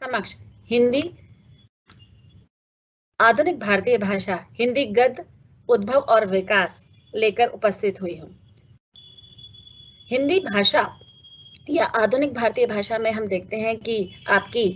समक्ष हिंदी, आधुनिक भारतीय भाषा, हिंदी गद्य, उद्भव और विकास लेकर उपस्थित हुई हूँ। हिंदी भाषा या आधुनिक भारतीय भाषा में हम देखते हैं कि आपकी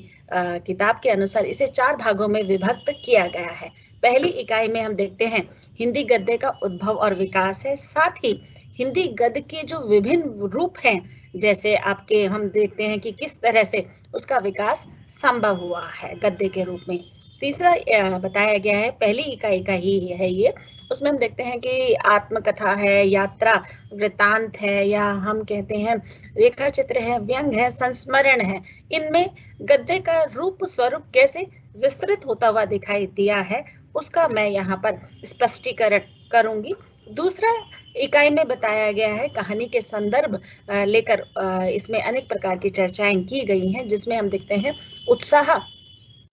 किताब के अनुसार इसे 4 भागों में विभक्त किया गया है। पहली इकाई में हम देखते हैं हिंदी गद्य का उद्भव और विकास है, साथ ही हिंदी गद्य के जो विभिन्न रूप हैं, जैसे आपके हम देखते हैं कि किस तरह से उसका विकास संभव हुआ है गद्य के रूप में। तीसरा बताया गया है, पहली इकाई का ही है ये, उसमें हम देखते हैं कि आत्मकथा है, यात्रा वृतांत है, या हम कहते हैं रेखा चित्र है, व्यंग है, संस्मरण है। इनमें गद्य का रूप स्वरूप कैसे विस्तृत होता हुआ दिखाई दिया है, उसका मैं यहाँ पर स्पष्टीकरण करूंगी। दूसरा इकाई में बताया गया है कहानी के संदर्भ लेकर इसमें अनेक प्रकार की चर्चाएं की गई हैं, जिसमें हम देखते हैं उत्साह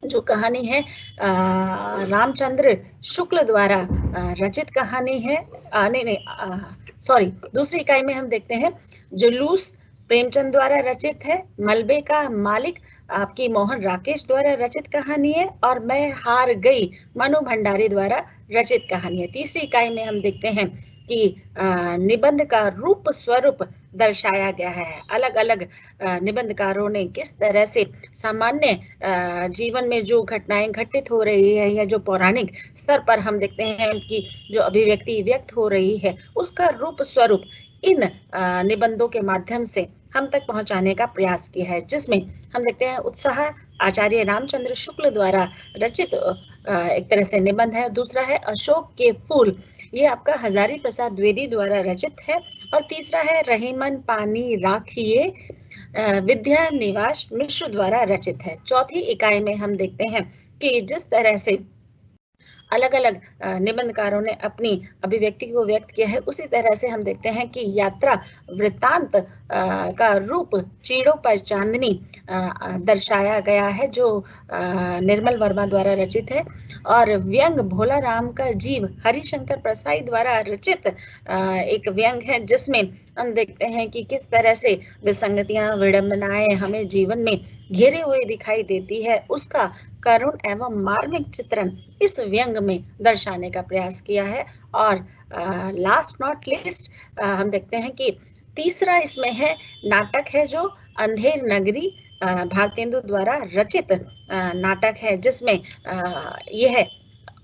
जो कहानी है रामचंद्र शुक्ल द्वारा रचित कहानी है। सॉरी, दूसरी इकाई में हम देखते हैं जुलूस प्रेमचंद द्वारा रचित है, मलबे का मालिक आपकी मोहन राकेश द्वारा रचित कहानी है, और मैं हार गई मनु भंडारी द्वारा रचित कहानी है। तीसरी इकाई में हम देखते हैं कि निबंध का रूप स्वरूप दर्शाया गया है। अलग अलग निबंधकारों ने किस तरह से सामान्य जीवन में जो घटनाएं घटित हो रही है या जो पौराणिक स्तर पर हम देखते हैं कि जो अभिव्यक्ति व्यक्त हो रही है, उसका रूप स्वरूप इन निबंधों के माध्यम से हम तक पहुंचाने का प्रयास किया है, जिसमें हम देखते हैं उत्साह आचार्य रामचंद्र शुक्ल द्वारा रचित एक तरह से निबंध है। दूसरा है अशोक के फूल, ये आपका हजारी प्रसाद द्विवेदी द्वारा रचित है। और तीसरा है रहीमन पानी राखिए विद्या निवास मिश्र द्वारा रचित है। चौथी इकाई में हम देखते हैं कि जिस तरह से अलग अलग निबंधकारों ने अपनी अभिव्यक्ति को व्यक्त किया है, उसी तरह से हम देखते हैं कि यात्रा वृत्तांत का रूप चीड़ों पर चांदनी दर्शाया गया है, जो निर्मल वर्मा द्वारा रचित है। और व्यंग भोला राम का जीव हरिशंकर प्रसाई द्वारा रचित एक व्यंग है, जिसमें हम देखते हैं कि किस तरह से विसंगतियां विडंबनाएं हमें जीवन में घेरे हुए दिखाई देती है, उसका करुण एवं मार्मिक चित्रण इस व्यंग में दर्शाने का प्रयास किया है। और लास्ट नॉट लीस्ट हम देखते हैं कि तीसरा इसमें है नाटक है, जो अंधेर नगरी भारतेंदु द्वारा रचित नाटक है, जिसमें यह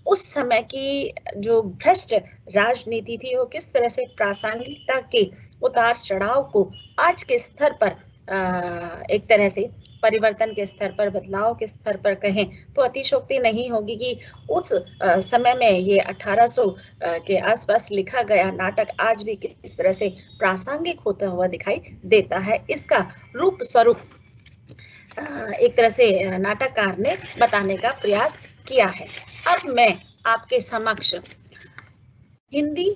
उस समय की जो भ्रष्ट राजनीति थी वो किस तरह से प्रासंगिकता के उतार चढ़ाव को आज के स्तर पर एक तरह से परिवर्तन के स्तर पर, बदलाव के स्तर पर कहें तो अतिशोक्ति नहीं होगी कि उस समय में ये 1800 के आसपास लिखा गया नाटक आज भी किस तरह से प्रासंगिक होता हुआ दिखाई देता है। इसका रूप स्वरूप एक तरह से नाटककार ने बताने का प्रयास किया है। अब मैं आपके समक्ष हिंदी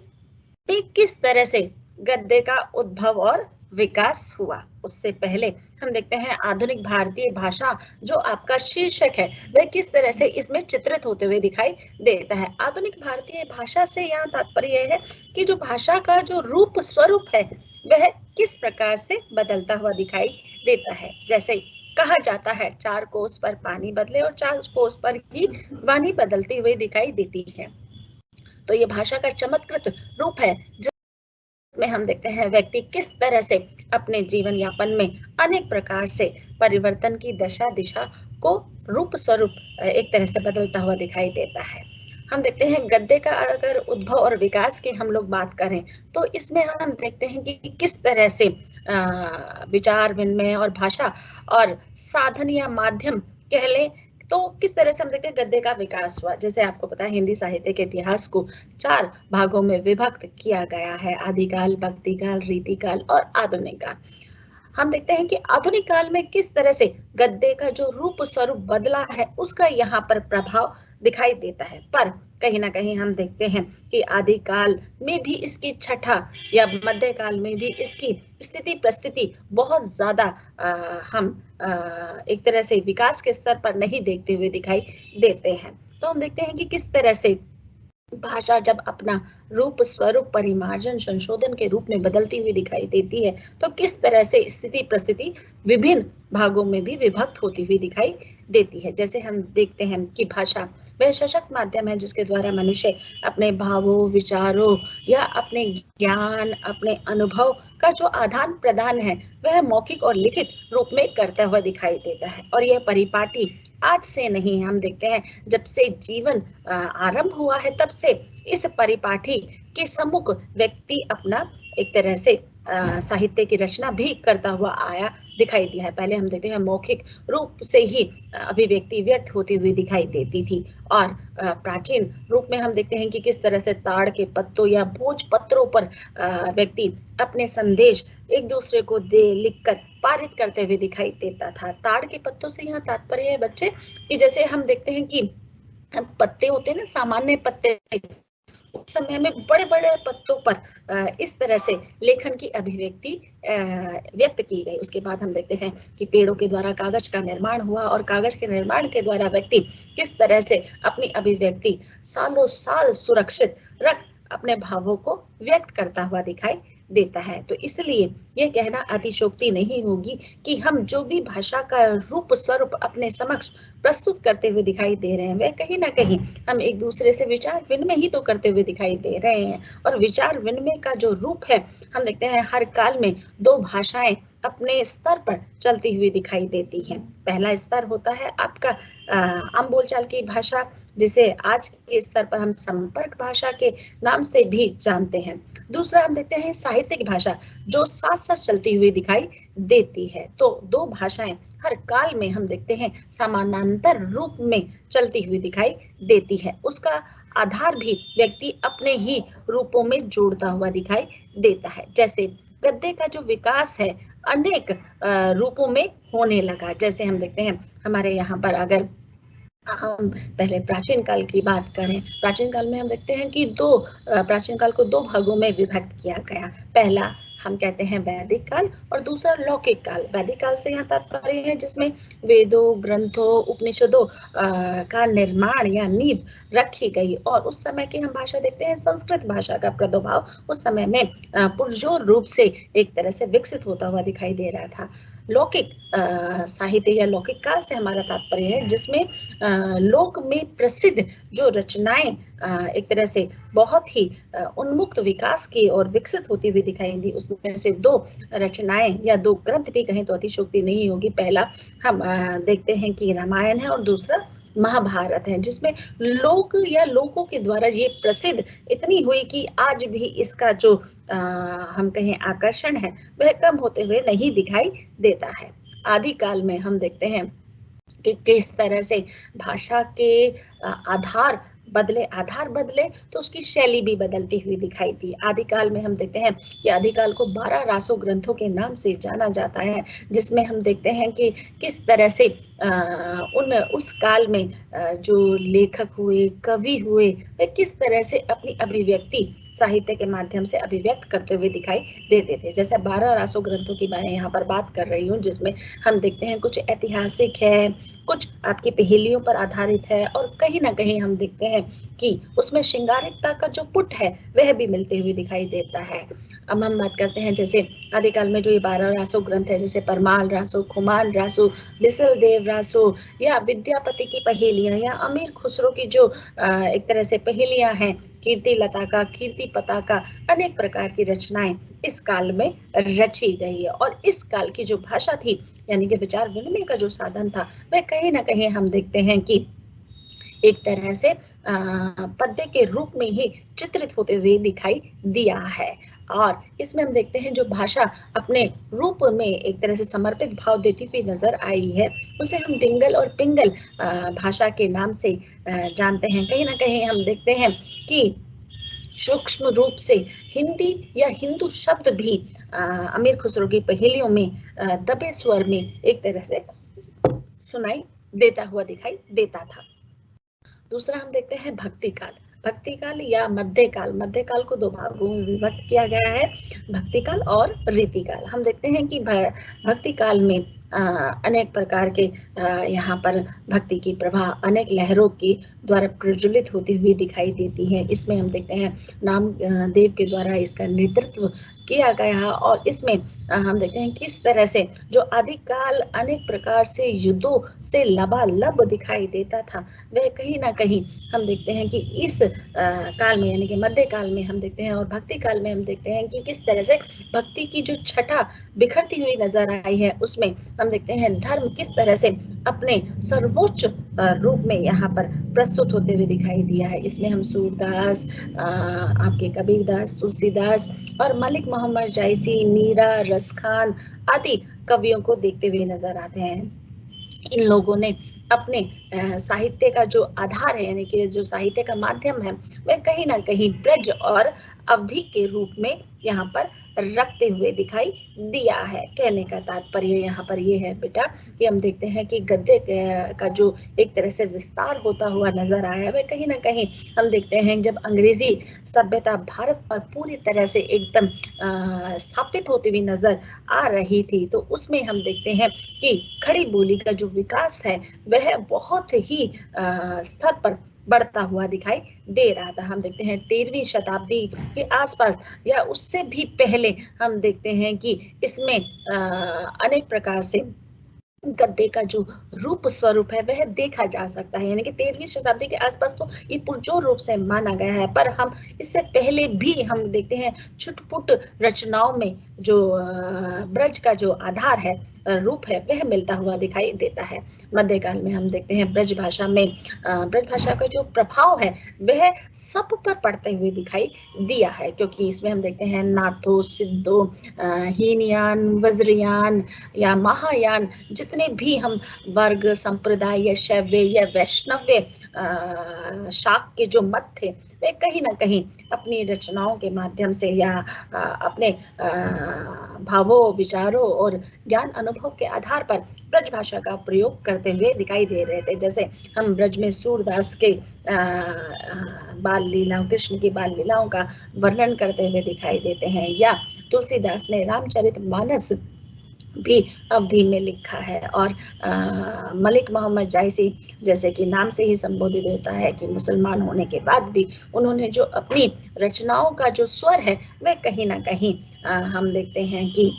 में किस तरह से गद्य का उद्भव और विकास हुआ, उससे पहले हम देखते हैं आधुनिक भारतीय भाषा जो आपका शीर्षक है वह किस तरह से इसमें चित्रित होते हुए दिखाई देता है। आधुनिक भारतीय भाषा से यहाँ तात्पर्य है कि जो भाषा का जो रूप स्वरूप है वह किस प्रकार से बदलता हुआ दिखाई देता है। जैसे कहा जाता है 4 कोस पर पानी बदले और 4 कोस पर ही वाणी बदलती हुई दिखाई देती है। तो ये भाषा का चमत्कृत रूप है, जिसमें हम देखते हैं व्यक्ति किस तरह से अपने जीवन यापन में अनेक प्रकार से परिवर्तन की दशा दिशा को रूप स्वरूप एक तरह से बदलता हुआ दिखाई देता है। हम देखते हैं गद्य का अगर उद्भव और विकास की हम लोग बात करें तो इसमें हम देखते हैं कि किस तरह से विचार विनिमय और भाषा और साधन या माध्यम कह लें तो किस तरह से हम देखते हैं गद्य का विकास हुआ। जैसे आपको पता है हिंदी साहित्य के इतिहास को 4 भागों में विभक्त किया गया है, आदिकाल, भक्तिकाल, रीतिकाल और आधुनिक काल। हम देखते हैं कि आधुनिक काल में किस तरह से गद्य का जो रूप स्वरूप बदला है उसका यहाँ पर प्रभाव दिखाई देता है। पर कहीं ना कहीं हम देखते हैं कि आदिकाल में भी इसकी छठा या मध्यकाल में भी इसकी स्थिति परिस्थिति बहुत ज्यादा हम एक तरह से विकास के स्तर पर नहीं देखते हुए दिखाई देते हैं। तो हम देखते हैं कि किस तरह से भाषा जब अपना रूप स्वरूप परिमार्जन संशोधन के रूप में बदलती हुई दिखाई देती है, तो किस तरह से स्थिति परिस्थिति विभिन्न भागों में भी विभक्त होती हुई दिखाई देती है। जैसे हम देखते हैं कि भाषा वह सशक्त माध्यम है जिसके द्वारा मनुष्य अपने भावों, विचारों या अपने ज्ञान, अपने अनुभव का जो आदान प्रदान है वह मौखिक और लिखित रूप में करता हुआ दिखाई देता है। और यह परिपाटी आज से नहीं, हम देखते हैं जब से जीवन आरंभ हुआ है तब से इस परिपाठी के सम्मुख व्यक्ति अपना एक तरह से साहित्य की रचना भी करता हुआ आया दिखाई दिया है। पहले हम देखते हैं मौखिक रूप से ही अभिव्यक्ति व्यक्त होती हुई दिखाई देती थी, और प्राचीन रूप में हम देखते हैं कि किस तरह से ताड़ के पत्तों या भोज पत्रों पर व्यक्ति अपने संदेश एक दूसरे को लिखकर पारित करते हुए दिखाई देता था। ताड़ के पत्तों से यहाँ तात्पर्य है बच्चे कि जैसे हम देखते हैं कि पत्ते होते हैं ना, सामान्य पत्ते, उस समय में बड़े बड़े पत्तों पर इस तरह से लेखन की अभिव्यक्ति व्यक्त की गई। उसके बाद हम देखते हैं कि पेड़ों के द्वारा कागज का निर्माण हुआ, और कागज के निर्माण के द्वारा व्यक्ति किस तरह से अपनी अभिव्यक्ति सालों साल सुरक्षित रख अपने भावों को व्यक्त करता हुआ दिखाई देता है। तो इसलिए ये कहना अतिशयोक्ति नहीं होगी कि हम जो भी भाषा का रूप स्वरूप अपने समक्ष प्रस्तुत करते हुए दिखाई दे रहे हैं वह कहीं ना कहीं हम एक दूसरे से विचार विनिमय ही तो करते हुए दिखाई दे रहे हैं। और विचार विनिमय का जो रूप है, हम देखते हैं हर काल में दो भाषाएं अपने स्तर पर चलती हुई दिखाई देती हैं। पहला स्तर होता है आपका आम बोलचाल की भाषा, जिसे आज के स्तर पर हम संपर्क भाषा के नाम से भी जानते हैं। दूसरा हम देखते हैं साहित्यिक भाषा, जो साथ साथ चलती हुई दिखाई देती है। तो दो भाषाएं हर काल में हम देखते हैं समानांतर रूप में चलती हुई दिखाई देती है। उसका आधार भी व्यक्ति अपने ही रूपों में जोड़ता हुआ दिखाई देता है। जैसे गद्य का जो विकास है अनेक रूपों में होने लगा। जैसे हम देखते हैं हमारे यहाँ पर, अगर हम पहले प्राचीन काल की बात करें, प्राचीन काल में हम देखते हैं कि प्राचीन काल को दो भागों में विभक्त किया गया। पहला हम कहते हैं वैदिक काल और दूसरा लौकिक काल। वैदिक काल से यहाँ तात्पर्य है जिसमें वेदों, ग्रंथों, उपनिषदों का निर्माण या नींव रखी गई, और उस समय की हम भाषा देखते हैं संस्कृत भाषा का प्रादुर्भाव उस समय में पुरजोर रूप से एक तरह से विकसित होता हुआ दिखाई दे रहा था। लौकिक साहित्य या लौकिक काल से हमारा तात्पर्य है जिसमें लोक में प्रसिद्ध जो रचनाएं एक तरह से बहुत ही उन्मुक्त विकास की और विकसित होती हुई दिखाई दी। उसमें से दो रचनाएं या दो ग्रंथ भी कहें तो अतिशयोक्ति नहीं होगी। पहला हम देखते हैं कि रामायण है और दूसरा महाभारत है, जिसमें लोक या लोगों के द्वारा ये प्रसिद्ध इतनी हुई कि आज भी इसका जो हम कहें आकर्षण है वह कम होते हुए नहीं दिखाई देता है। आदि काल में हम देखते हैं कि किस तरह से भाषा के आधार बदले तो उसकी शैली भी बदलती हुई दिखाई दी। आदिकाल में हम देखते हैं कि आदिकाल को 12 रासो ग्रंथों के नाम से जाना जाता है, जिसमें हम देखते हैं कि किस तरह से उस काल में जो लेखक हुए, कवि हुए, वे किस तरह से अपनी अभिव्यक्ति साहित्य के माध्यम से अभिव्यक्त करते हुए दिखाई देते थे। जैसे 12 रासो ग्रंथों की मैं यहाँ पर बात कर रही हूँ, जिसमें हम देखते हैं कुछ ऐतिहासिक है, कुछ आपकी पहेलियों पर आधारित है, और कहीं ना कहीं हम देखते हैं कि उसमें श्रृंगारिकता का जो पुट है वह भी मिलते हुए दिखाई देता है। अब हम बात करते हैं जैसे आदिकाल में जो ये 12 रासो ग्रंथ है, जैसे परमाल रासो, खुमान रासो, बिसल देव रासो, या विद्यापति की पहेलियां, या अमीर खुसरो की जो एक तरह से पहेलियां हैं, कीर्ति लता का, कीर्ति पता का, अनेक प्रकार की रचनाएं इस काल में रची गई है। और इस काल की जो भाषा थी, यानी कि विचार विनिमय का जो साधन था, वह कहीं ना कहीं हम देखते हैं कि एक तरह से पद्य के रूप में ही चित्रित होते हुए दिखाई दिया है। और इसमें हम देखते हैं जो भाषा अपने रूप में एक तरह से समर्पित भाव देती हुई नजर आई है, उसे हम डिंगल और पिंगल भाषा के नाम से जानते हैं। कहीं ना कहीं हम देखते हैं कि सूक्ष्म रूप से हिंदी या हिंदू शब्द भी अमीर खुसरो की पहेलियों में दबे स्वर में एक तरह से सुनाई देता हुआ दिखाई देता था। दूसरा हम देखते हैं भक्तिकाल या मध्यकाल को दो भागों में विभक्त किया गया है, भक्तिकाल और रीतिकाल। हम देखते हैं कि भक्तिकाल में अनेक प्रकार के यहाँ पर भक्ति की प्रभा अनेक लहरों की द्वारा प्रज्वलित होती हुई दिखाई देती है। इसमें हम देखते हैं नामदेव के द्वारा इसका नेतृत्व किया गया और इसमें हम देखते हैं किस तरह से जो आदिकाल अनेक प्रकार से युद्धों से लबालब दिखाई देता था, वह कहीं ना कहीं हम देखते हैं कि इस काल में यानी कि मध्य काल में हम देखते हैं और भक्ति काल में हम देखते हैं कि किस तरह से भक्ति की जो छटा बिखरती हुई नजर आई है, उसमें हम देखते हैं धर्म किस तरह से अपने सर्वोच्च रूप में यहाँ पर प्रस्तुत होते हुए दिखाई दिया है। इसमें हम सूरदास, आपके कबीरदास, तुलसीदास और मलिक मोहम्मद जायसी, मीरा, रसखान आदि कवियों को देखते हुए नजर आते हैं। इन लोगों ने अपने साहित्य का जो आधार है यानी कि जो साहित्य का माध्यम है वह कहीं ना कहीं ब्रज और अवधि के रूप में यहाँ पर रखते हुए दिखाई दिया है। कहने का तात्पर्य यहाँ पर ये है बेटा कि हम देखते हैं कि गद्य का जो एक तरह से विस्तार होता हुआ नजर आया वह कहीं ना कहीं हम देखते हैं जब अंग्रेजी सभ्यता भारत पर पूरी तरह से एकदम स्थापित होती हुई नजर आ रही थी, तो उसमें हम देखते हैं कि खड़ी बोली का जो विकास है वह बहुत ही स्तर पर बढ़ता हुआ दिखाई दे रहा था। हम देखते हैं 13वीं शताब्दी के आसपास या उससे भी पहले हम देखते हैं कि इसमें अनेक प्रकार से गद्य का जो रूप स्वरूप है वह देखा जा सकता है, यानी कि 13वीं शताब्दी के आसपास तो ये पुरजोर रूप से माना गया है। पर हम इससे पहले भी हम देखते हैं छुटपुट रचनाओं में जो ब्रज का जो आधार है, रूप है, वह मिलता हुआ दिखाई देता है। मध्यकाल में हम देखते हैं ब्रज भाषा में ब्रज भाषा का जो प्रभाव है वह सब पर पड़ते हुए दिखाई दिया है, क्योंकि इसमें हम देखते हैं नाथो, सिद्धो, हीनयान, वज्रयान या महायान, जितने भी हम वर्ग संप्रदाय या शैव्य या वैष्णव्य शाक के जो मत थे वे कहीं ना कहीं अपनी रचनाओं के माध्यम से या अपने भावों, विचारों और ज्ञान अनुभव के आधार पर ब्रज भाषा का प्रयोग करते हुए दिखाई दे रहे थे। जैसे हम ब्रज में सूरदास के बाल लीलाओं, कृष्ण की बाल लीलाओं का वर्णन करते हुए दिखाई देते हैं, या तुलसीदास ने रामचरितमानस भी अवधि में लिखा है, और मलिक मोहम्मद जायसी जैसे कि नाम से ही संबोधित होता है कि मुसलमान होने के बाद भी उन्होंने जो अपनी रचनाओं का जो स्वर है वह कहीं ना कहीं हम देखते हैं कि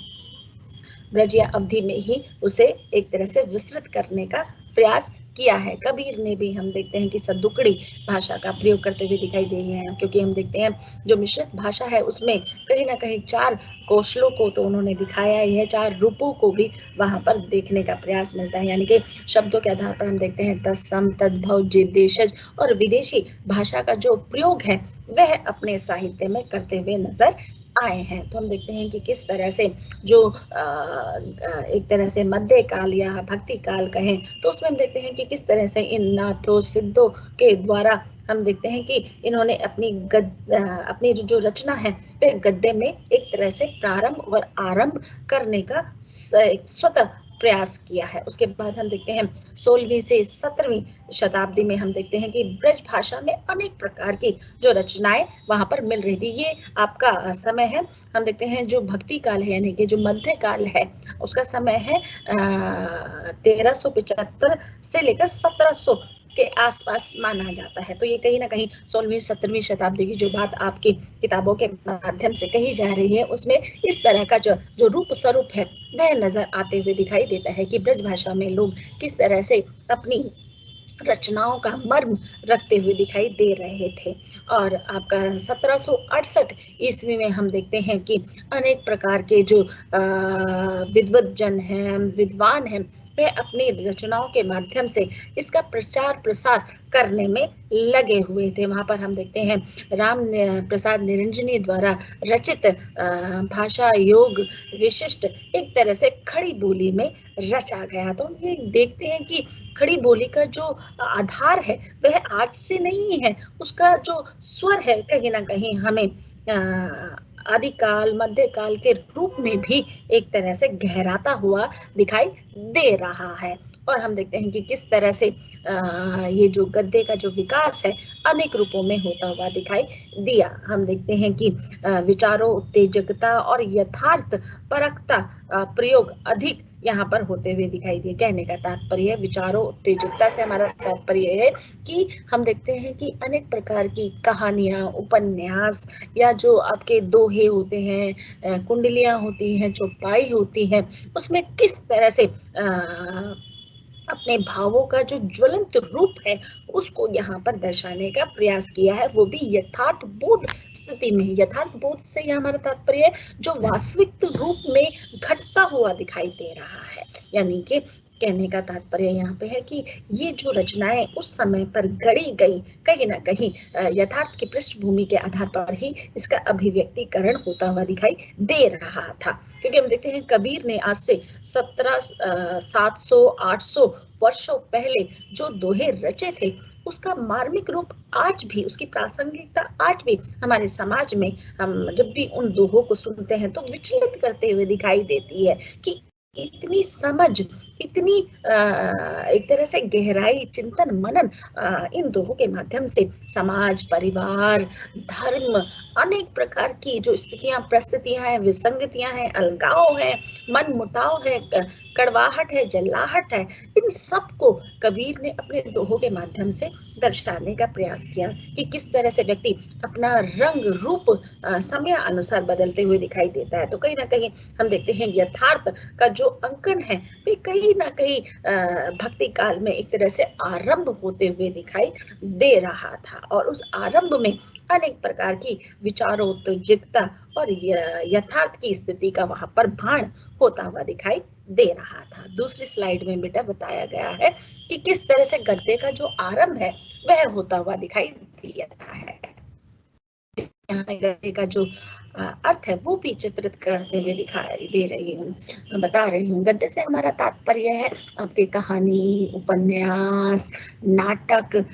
ब्रज या अवधि में ही उसे एक तरह से विस्तृत करने का प्रयास किया है। कबीर ने भी हम देखते हैं कि सदुकड़ी भाषा का प्रयोग करते हुए दिखाई दे रहे हैं, क्योंकि हम देखते हैं जो मिश्रित भाषा है उसमें कहीं ना कहीं 4 कौशलों को तो उन्होंने दिखाया ही है, 4 रूपों को भी वहां पर देखने का प्रयास मिलता है। यानी कि शब्दों के आधार पर हम देखते हैं तत्सम, तद्भव, देशज और विदेशी भाषा का जो प्रयोग है वह अपने साहित्य में करते हुए नजर आए हैं। तो हम देखते हैं कि किस तरह से जो एक तरह से मध्य काल या भक्ति काल कहें तो उसमें हम देखते हैं कि किस तरह से इन नाथों, सिद्धों के द्वारा हम देखते हैं कि इन्होंने अपनी जो रचना है वह गद्य में एक तरह से प्रारंभ और आरंभ करने का स्वतः प्रयास किया है। उसके बाद हम देखते हैं 16वीं से 17वीं शताब्दी में हम देखते हैं कि ब्रज भाषा में अनेक प्रकार की जो रचनाएं वहां पर मिल रही थी। ये आपका समय है, हम देखते हैं जो भक्ति काल है यानी कि जो मध्य काल है उसका समय है 1375 से लेकर 1700 के आसपास माना जाता है। तो ये कहीं ना कहीं 16वीं 17वीं शताब्दी की जो बात आपकी किताबों के माध्यम से कही जा रही है उसमें इस तरह का जो रूप स्वरूप है वह नजर आते हुए दिखाई देता है कि ब्रज भाषा में लोग किस तरह से अपनी रचनाओं का मर्म रखते हुए दिखाई दे रहे थे। और आपका 1768 ईस्वी में हम देखते हैं कि अनेक प्रकार के जो विद्वज्जन हैं, विद्वान हैं, वे अपनी रचनाओं के माध्यम से इसका प्रचार प्रसार करने में लगे हुए थे। वहां पर हम देखते हैं राम प्रसाद निरंजनी द्वारा रचित भाषा योग विशिष्ट एक तरह से खड़ी बोली में रचा गया। तो ये देखते हैं कि खड़ी बोली का जो आधार है वह आज से नहीं है, उसका जो स्वर है कहीं ना कहीं हमें आदिकाल मध्यकाल के रूप में भी एक तरह से गहराता हुआ दिखाई दे रहा है। और हम देखते हैं कि किस तरह से ये जो गद्य का जो विकास है अनेक रूपों में होता हुआ दिखाई दिया। हम देखते हैं कि विचारों, उत्तेजकता और यथार्थ परकता प्रयोग अधिक यहाँ पर होते हुए दिखाई दिए। कहने का तात्पर्य, विचारों उत्तेजितता से हमारा तात्पर्य है कि हम देखते हैं कि अनेक प्रकार की कहानियां, उपन्यास या जो आपके दोहे होते हैं, कुंडलियां होती हैं, चौपाई होती है, उसमें किस तरह से अपने भावों का जो ज्वलंत रूप है उसको यहाँ पर दर्शाने का प्रयास किया है, वो भी यथार्थ बोध स्थिति में। यथार्थ बोध से यह हमारा तात्पर्य है जो वास्तविक रूप में घटता हुआ दिखाई दे रहा है। यानी कि कहने का तात्पर्य यहाँ पे है कि ये जो रचनाएं उस समय पर गढ़ी गई, कहीं ना कहीं यथार्थ की पृष्ठभूमि के आधार पर ही इसका अभिव्यक्तिकरण होता हुआ दिखाई दे रहा था। क्योंकि हम देखते हैं कबीर ने आज से 700 वर्षों पहले जो दोहे रचे थे उसका मार्मिक रूप आज भी, उसकी प्रासंगिकता आज भी हमारे समाज में हम जब भी उन दोहों को सुनते हैं तो विचलित करते हुए दिखाई देती है कि इतनी समझ, इतनी एक तरह से गहराई, चिंतन मनन इन दोहों के माध्यम से समाज, परिवार, धर्म, अनेक प्रकार की जो स्थितियां, परिस्थितियां हैं, विसंगतियां हैं, अलगाव है, मन मुटाव है, कड़वाहट है, जल्लाहट है, इन सब को कबीर ने अपने दोहों के माध्यम से दर्शाने का प्रयास किया कि किस तरह से व्यक्ति अपना रंग रूप समय अनुसार बदलते हुए दिखाई देता है। तो कहीं ना कहीं हम देखते हैं यथार्थ का जो अंकन है वे कहीं ना कहीं भक्ति काल में एक तरह से आरंभ होते हुए दिखाई दे रहा था और उस आरंभ में अनेक प्रकार की विचारोत्तेजितता और यथार्थ की स्थिति का वहां पर भान होता हुआ दिखाई दे रहा था। दूसरी स्लाइड में बेटा बताया गया है कि किस तरह से गद्य का जो आरंभ है वह होता हुआ दिखाई दिया है। यहाँ गद्य का जो अर्थ है वो भी चित्रित करते हुए दिखाई दे रही हूँ, बता रही हूँ। गद्य से हमारा तात्पर्य है आपके कहानी, उपन्यास, नाटक,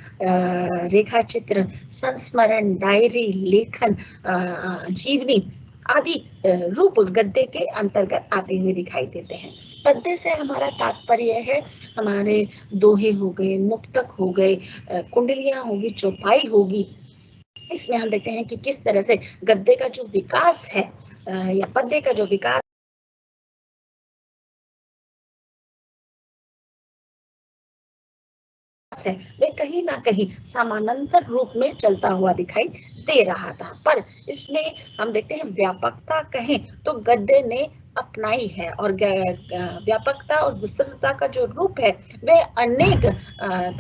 रेखा चित्र, संस्मरण, डायरी, लेखन, जीवनी आदि रूप गद्य के अंतर्गत आते हुए दिखाई देते हैं। पद्य से हमारा तात्पर्य है हमारे दोहे हो गए, मुक्तक हो गए, कुंडलियां होगी, चौपाई होगी। इसमें हम देखते हैं कि किस तरह से गद्य का जो विकास है या पद्य का जो विकास है वे कहीं ना कहीं समानांतर रूप में चलता हुआ दिखाई दे रहा था। पर इसमें हम देखते हैं व्यापकता कहें तो गद्य ने अपनाई है और व्यापकता और विस्तृतता का जो रूप है वह अनेक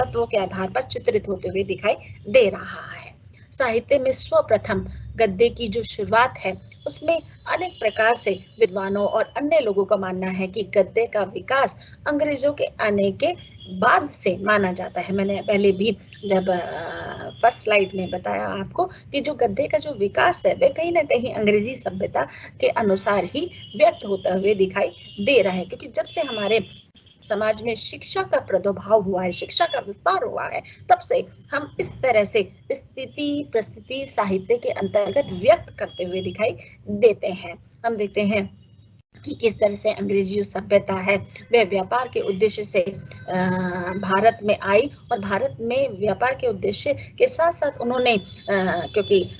तत्वों के आधार पर चित्रित होते हुए दिखाई दे रहा है। साहित्य में सर्वप्रथम गद्य की जो शुरुआत है उसमें अनेक प्रकार से विद्वानों और अन्य लोगों का मानना है कि गद्य का विकास अंग्रेजों के आने के बाद से माना जाता है। मैंने पहले भी जब फर्स्ट स्लाइड में बताया आपको कि जो गद्य का जो विकास है वह कहीं ना कहीं अंग्रेजी सभ्यता के अनुसार ही व्यक्त होता हुए दिखाई दे रहा है। क्योंकि जब से हमारे समाज में शिक्षा का प्रादुर्भाव हुआ है, शिक्षा का विस्तार हुआ है, तब से हम इस तरह से स्थिति परिस्थिति साहित्य के अंतर्गत व्यक्त करते हुए दिखाई देते हैं। हम देखते हैं कि किस तरह से अंग्रेजी जो सभ्यता है वह व्यापार के उद्देश्य से भारत में आई और भारत में व्यापार के उद्देश्य के साथ साथ उन्होंने क्योंकि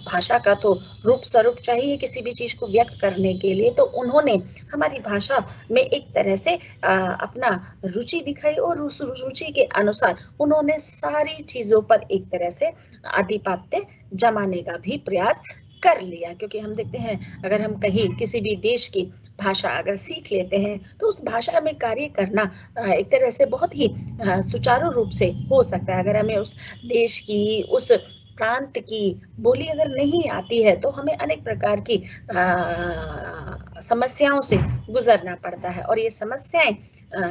भाषा का तो रूप स्वरूप चाहिए किसी भी चीज को व्यक्त करने के लिए, तो उन्होंने हमारी भाषा में एक तरह से अपना रुचि दिखाई और उस रुचि के अनुसार उन्होंने सारी चीजों पर एक तरह से आधिपत्य जमाने का भी प्रयास कर लिया। क्योंकि हम देखते हैं अगर हम कहीं किसी भी देश की भाषा अगर सीख लेते हैं तो उस भाषा में कार्य करना एक तरह से बहुत ही सुचारू रूप से हो सकता है। अगर हमें उस देश की, उस प्रांत की बोली अगर नहीं आती है तो हमें अनेक प्रकार की समस्याओं से गुजरना पड़ता है और ये समस्याएं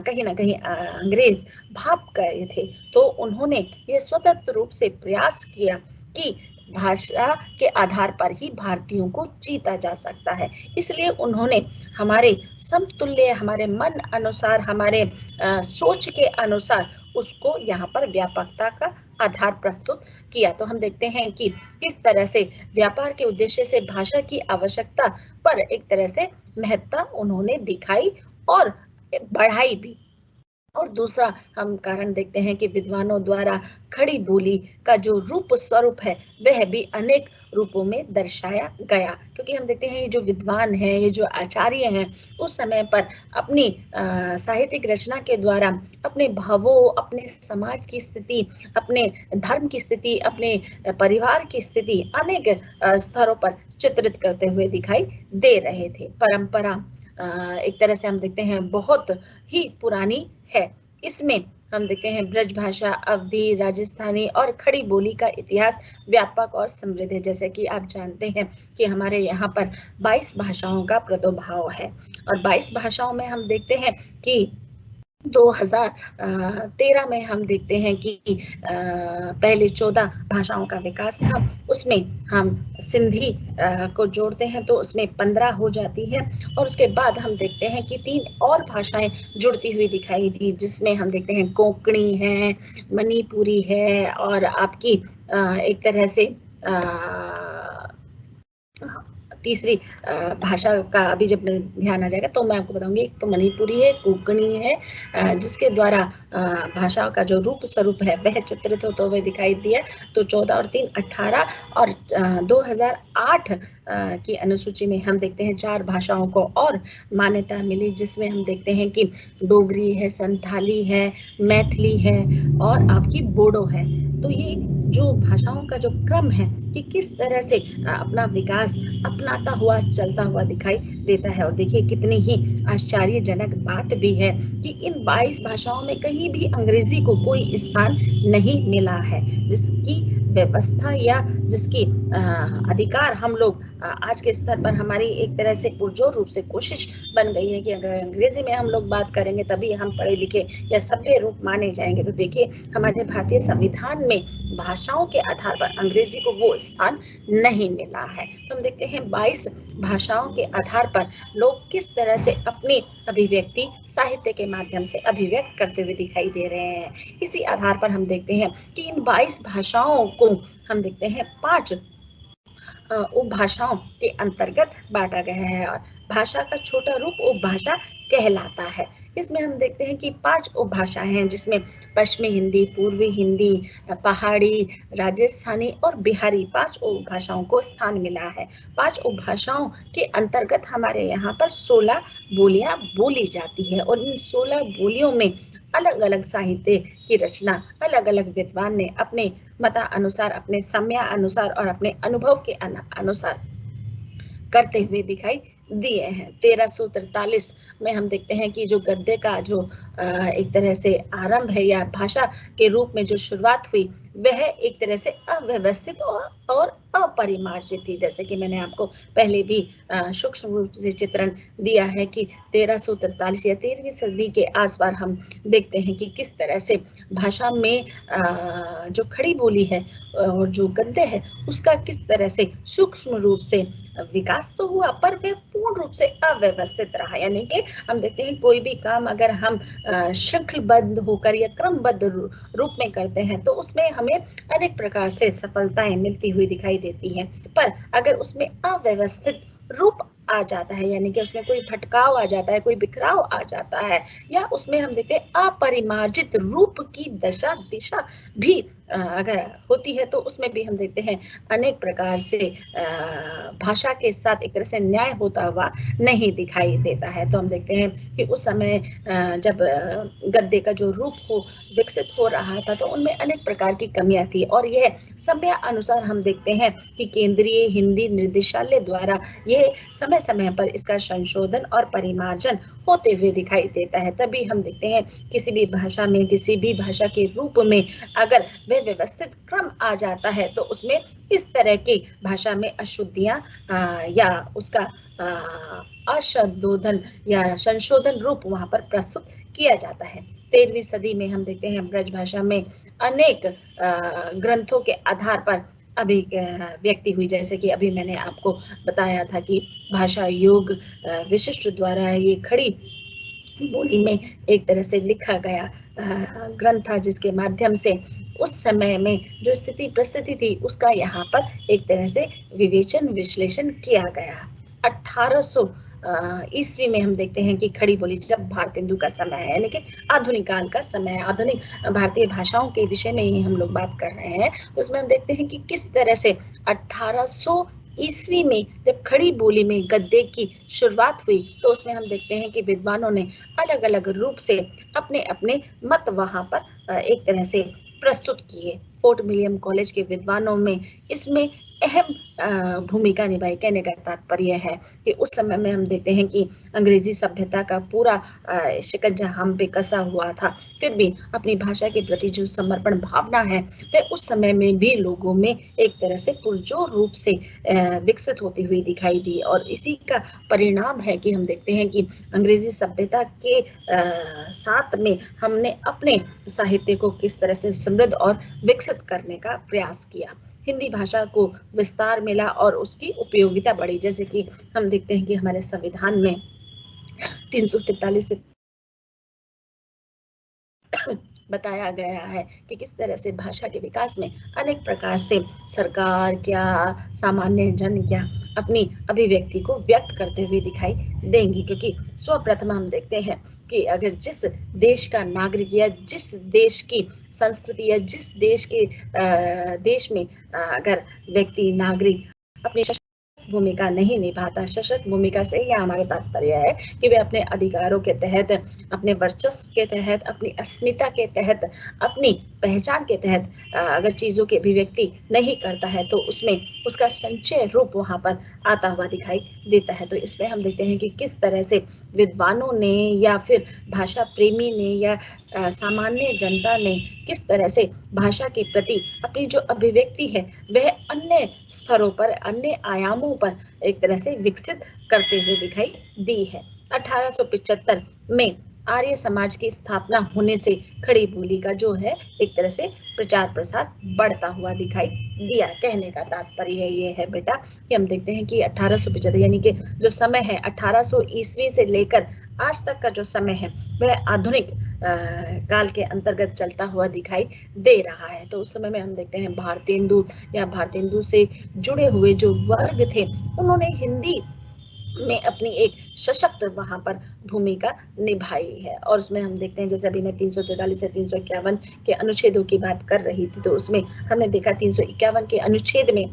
कहीं ना कहीं अंग्रेज भाप गए थे। तो उन्होंने ये स्वतंत्र रूप से प्रयास किया कि भाषा के आधार पर ही भारतीयों को जीता जा सकता है। इसलिए उन्होंने हमारे समतुल्य, हमारे मन अनुसार, हमारे सोच के अनुसार उसको यहाँ पर व्यापकता का आधार प्रस्तुत किया। तो हम देखते हैं कि किस तरह से व्यापार के उद्देश्य से भाषा की आवश्यकता पर एक तरह से महत्ता उन्होंने दिखाई और बढ़ाई भी। और दूसरा हम कारण देखते हैं कि विद्वानों द्वारा खड़ी बोली का जो रूप स्वरूप है वह भी अनेक रूपों में दर्शाया गया, क्योंकि हम देखते हैं ये जो विद्वान हैं, ये जो आचार्य हैं, उस समय पर अपनी साहित्यिक रचना के द्वारा अपने भावों, अपने समाज की स्थिति, अपने धर्म की स्थिति, अपने परिवार की स्थिति अनेक स्तरों पर चित्रित करते हुए दिखाई दे रहे थे। परंपरा एक तरह से हम देखते हैं बहुत ही पुरानी है। इसमें हम देखते हैं ब्रज भाषा, अवधी, राजस्थानी और खड़ी बोली का इतिहास व्यापक और समृद्ध है। जैसे कि आप जानते हैं कि हमारे यहाँ पर 22 भाषाओं का प्रादुर्भाव है, और 22 भाषाओं में हम देखते हैं कि 2013 में हम देखते हैं कि पहले 14 भाषाओं का विकास था, उसमें हम सिंधी को जोड़ते हैं तो उसमें 15 हो जाती है, और उसके बाद हम देखते हैं कि 3 और भाषाएं जुड़ती हुई दिखाई दी, जिसमें हम देखते हैं कोंकणी है, मणिपुरी है, और आपकी एक तरह से तीसरी भाषा का अभी जब ध्यान आ जाएगा तो मैं आपको बताऊंगी। एक तो मणिपुरी है, कोंकणी है, जिसके द्वारा भाषा का जो रूप स्वरूप है वह चित्रित होते हुए दिखाई दिया। तो 14 और 3 18, और 2008 की अनुसूची में हम देखते हैं 4 भाषाओं को और मान्यता मिली, जिसमें हम देखते हैं कि डोगरी है, संथाली है, मैथिली है और आपकी बोडो है। तो ये जो भाषाओं का जो क्रम है कि किस तरह से अपना विकास अपनाता हुआ चलता हुआ दिखाई देता है। और देखिए कितनी ही आश्चर्यजनक बात भी है कि इन 22 भाषाओं में कहीं भी अंग्रेजी को कोई स्थान नहीं मिला है, जिसकी व्यवस्था या जिसकी अधिकार हम लोग आज के स्तर पर हमारी एक तरह से पुरजोर रूप से कोशिश बन गई है कि अगर अंग्रेजी में हम लोग बात करेंगे तभी हम पढ़े लिखे या सभ्य रूप माने जाएंगे। तो देखिए हमारे भारतीय संविधान में भाषाओं के आधार पर अंग्रेजी को वो स्थान नहीं मिला है। तो हम देखते हैं 22 भाषाओं के आधार पर लोग किस तरह से अपनी अभिव्यक्ति साहित्य के माध्यम से अभिव्यक्त करते हुए दिखाई दे रहे हैं। इसी आधार पर हम देखते हैं कि इन 22 भाषाओं को हम देखते हैं 5 उपभाषाओं के अंतर्गत बांटा गया है, और भाषा का छोटा रूप उपभाषा कहलाता है। इसमें हम देखते हैं कि 5 उपभाषाएं हैं, जिसमें पश्चिमी हिंदी, पूर्वी हिंदी, पहाड़ी, राजस्थानी और बिहारी 5 उपभाषाओं को स्थान मिला है। 5 उपभाषाओं के अंतर्गत हमारे यहाँ पर 16 बोलियां बोली जाती है, और इन 16 बोलियों में अलग अलग साहित्य की रचना अलग अलग विद्वान ने अपने मता अनुसार, अपने समय अनुसार और अपने अनुभव के अनुसार करते हुए दिखाई दिए हैं। 1343 में हम देखते हैं कि जो गद्य का जो एक तरह से आरंभ है या भाषा के रूप में जो शुरुआत हुई वह एक तरह से अव्यवस्थित और अपरिमार्जित थी। जैसे कि मैंने आपको पहले भी सूक्ष्म रूप से चित्रण दिया है कि 1343 या 13वीं सदी के आसपास हम देखते हैं कि किस तरह से भाषा में जो खड़ी बोली है और जो गद्य है उसका किस तरह से सूक्ष्म रूप से विकास तो हुआ, पर वह पूर्ण रूप से अव्यवस्थित रहा। यानी कि हम देखते हैं कोई भी काम अगर हम श्रृंखलबद्ध होकर या क्रमबद्ध रूप में करते हैं तो उसमें हमें अनेक प्रकार से सफलताएं मिलती हुई दिखाई देती हैं, पर अगर उसमें अव्यवस्थित रूप आ जाता है, यानी कि उसमें कोई भटकाव आ जाता है, कोई बिखराव आ जाता है, या उसमें हम देखते हैं अपरिमार्जित रूप की दशा दिशा भी अगर होती है, तो उसमें भी हम देखते हैं अनेक प्रकार से भाषा के साथ एक तरह से न्याय होता हुआ नहीं दिखाई देता है। तो हम देखते हैं कि उस समय जब गद्य का जो रूप हो विकसित हो रहा था तो उनमें अनेक प्रकार की कमियां थी, और यह समय अनुसार हम देखते हैं कि केंद्रीय हिंदी निर्देशालय द्वारा यह समय समय पर इसका संशोधन और परिमार्जन होते हुए दिखाई देता है। तभी हम देखते हैं किसी भी भाषा में, किसी भी भाषा के रूप में अगर वह व्यवस्थित क्रम आ जाता है तो उसमें इस तरह की भाषा में अशुद्धियां या उसका अशोधन या संशोधन रूप वहां पर प्रस्तुत किया जाता है। 13वीं सदी में हम देखते हैं ब्रज भाषा में अनेक ग्रंथों के आधार पर अभिव्यक्ति हुई, जैसे कि अभी मैंने आपको बताया था कि भाषा योग विशिष्ट द्वारा ये खड़ी बोली में एक तरह से लिखा गया ग्रंथ था, जिसके माध्यम से उस समय में जो स्थिति परिस्थिति थी उसका यहाँ पर एक तरह से विवेचन विश्लेषण किया गया। ईस्वी में हम देखते हैं कि खड़ी बोली, जब भारतेंदु का समय है, यानी कि आधुनिक काल का समय है, आधुनिक भारतीय भाषाओं के विषय में ही हम लोग बात कर रहे हैं। तो उसमें हम देखते हैं कि किस तरह से 1800 ईस्वी में जब खड़ी बोली में गद्य की शुरुआत हुई, तो उसमें हम देखते हैं कि विद्वानों ने अलग अलग रूप से अपने अपने मत वहां पर एक तरह से प्रस्तुत किए। फोर्ट विलियम कॉलेज के विद्वानों में इसमें अहम भूमिका निभाई। कहने का तात्पर्य है कि उस समय में हम देखते हैं कि अंग्रेजी सभ्यता का पूरा शिकंजा हम पे कसा हुआ था, फिर भी अपनी भाषा के प्रति जो समर्पण भावना है वह उस समय में भी लोगों में एक तरह से पुरजोर रूप से विकसित होती हुई दिखाई दी। और इसी का परिणाम है कि हम देखते हैं कि अंग्रेजी सभ्यता के साथ में हमने अपने साहित्य को किस तरह से समृद्ध और विकसित करने का प्रयास किया। हिंदी भाषा को विस्तार मिला और उसकी उपयोगिता बढ़ी। जैसे कि हम देखते हैं कि हमारे संविधान में 343 से बताया गया है कि किस तरह से भाषा के विकास में अनेक प्रकार से सरकार क्या, सामान्य जन क्या अपनी अभिव्यक्ति को व्यक्त करते हुए दिखाई देंगी। क्योंकि सर्वप्रथम हम देखते हैं कि अगर जिस देश का नागरिक या जिस देश की संस्कृति या जिस देश में अगर व्यक्ति नागरिक अपनी भूमिका नहीं निभाता, सशक्त भूमिका से यह हमारा तात्पर्य है कि वे अपने अधिकारों के तहत, अपने वर्चस्व के तहत, अपनी अस्मिता के तहत, अपनी पहचान के तहत अगर चीजों की अभिव्यक्ति नहीं करता है तो उसमें उसका संचय रूप वहां पर आता हुआ दिखाई देता है। तो इसमें हम देखते हैं कि किस तरह से विद्वानों ने या फिर भाषा प्रेमी ने या सामान्य जनता ने किस तरह से भाषा के प्रति अपनी जो अभिव्यक्ति है वह अन्य स्तरों पर, अन्य आयामों पर एक तरह से विकसित करते हुए दिखाई दी है। 1875 में आर्य समाज की स्थापना होने से खड़ी बोली का जो है एक तरह से प्रचार प्रसार बढ़ता हुआ दिखाई दिया। कहने का तात्पर्य ये है बेटा कि हम देखते हैं कि 1875 यानी कि जो समय है 1800 ईस्वी से लेकर आज तक का जो समय है वह आधुनिक काल के अंतर्गत चलता हुआ दिखाई दे रहा है। तो उस समय में हम देखते हैं भारतेंदु या भारतेंदु से जुड़े हुए जो वर्ग थे उन्होंने हिंदी में अपनी एक सशक्त वहां पर भूमिका निभाई है। और उसमें हम देखते हैं जैसे अभी मैं 343 से 351 के अनुच्छेदों की बात कर रही थी, तो उसमें हमने देखा 351 के अनुच्छेद में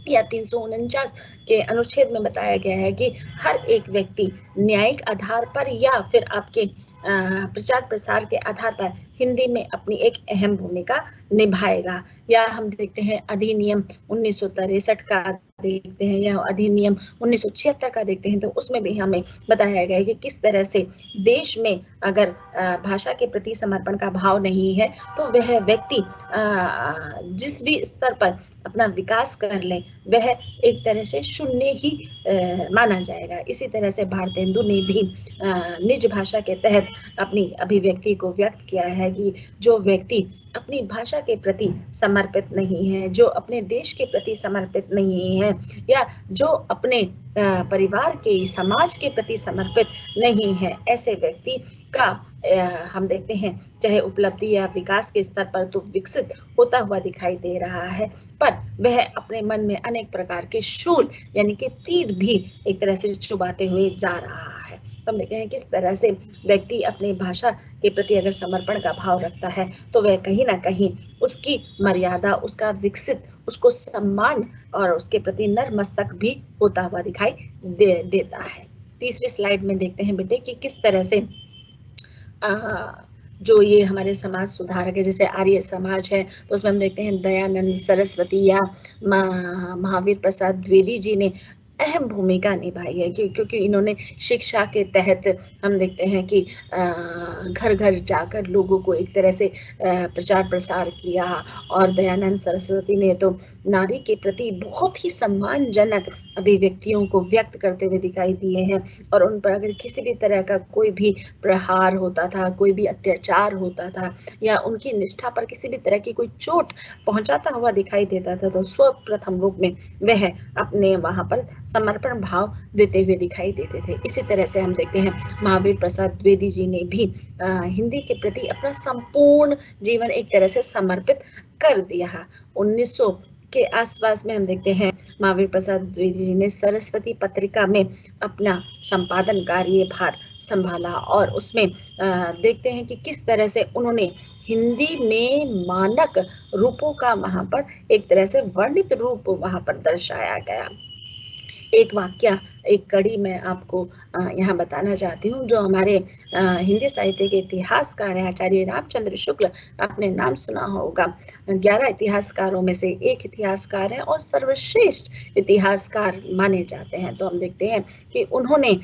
या 349 के अनुच्छेद में बताया गया है कि हर एक व्यक्ति न्यायिक आधार पर या फिर आपके प्रचार प्रसार के आधार पर हिंदी में अपनी एक अहम भूमिका निभाएगा। या हम देखते हैं अधिनियम 1963 का देखते हैं या अधिनियम 1976 का देखते हैं, तो उसमें भी हमें बताया गया है कि किस तरह से देश में अगर भाषा के प्रति समर्पण का भाव नहीं है तो वह व्यक्ति जिस भी स्तर पर अपना विकास कर ले वह एक तरह से शून्य ही माना जाएगा। इसी तरह से भारतेंदु ने भी निज भाषा के तहत अपनी अभिव्यक्ति को व्यक्त किया है कि जो व्यक्ति अपनी भाषा के प्रति समर्पित नहीं है, जो अपने देश के प्रति समर्पित नहीं है या जो अपने परिवार के, समाज के प्रति समर्पित नहीं है, ऐसे व्यक्ति का हम देखते हैं चाहे उपलब्धि या विकास के स्तर पर तो विकसित होता हुआ दिखाई दे रहा है, पर वह अपने मन में अनेक प्रकार के शूल यानी कि तीर भी एक तरह से चुभाते हुए जा रहा है। तो हम देखते हैं किस तरह से व्यक्ति अपनी भाषा के प्रति अगर समर्पण का भाव रखता है तो वह कहीं ना कहीं उसकी मर्यादा, उसका विकसित, उसको सम्मान और उसके प्रति नतमस्तक भी होता हुआ दिखाई देता है। तीसरी स्लाइड में देखते हैं बेटे कि किस तरह से जो ये हमारे समाज सुधारक है, जैसे आर्य समाज है, तो उसमें हम देखते हैं दयानंद सरस्वती या महावीर प्रसाद द्विवेदी जी ने अहम भूमिका निभाई है क्योंकि इन्होंने शिक्षा के तहत हम देखते हैं कि घर घर जाकर लोगों को एक तरह से प्रचार प्रसार किया। और दयानंद सरस्वती ने तो नारी के प्रति बहुत ही सम्मानजनक अभिव्यक्तियों को व्यक्त करते हुए दिखाई दिए हैं और उन पर अगर किसी भी तरह का कोई भी प्रहार होता था, कोई भी अत्याचार होता था या उनकी निष्ठा पर किसी भी तरह की कोई चोट पहुंचाता हुआ दिखाई देता था तो सर्वप्रथम रूप में वह अपने वहां पर समर्पण भाव देते हुए दिखाई देते थे। इसी तरह से हम देखते हैं महावीर प्रसाद द्विवेदी जी ने भी हिंदी के प्रति अपना संपूर्ण जीवन एक तरह से समर्पित कर दिया। के आसपास में हम देखते हैं महावीर प्रसाद द्विवेदी जी ने सरस्वती पत्रिका में अपना संपादन कार्यभार संभाला और उसमें देखते हैं कि किस तरह से उन्होंने हिंदी में मानक रूपों का वहां पर एक तरह से वर्णित रूप वहां पर दर्शाया गया। एक वाक्य, एक कड़ी मैं आपको यहाँ बताना चाहती हूँ, जो हमारे हिंदी साहित्य के इतिहासकार हैं आचार्य रामचंद्र शुक्ल, आपने नाम सुना होगा। 11 इतिहासकारों में से एक इतिहासकार है और सर्वश्रेष्ठ इतिहासकार माने जाते हैं। तो हम देखते हैं कि उन्होंने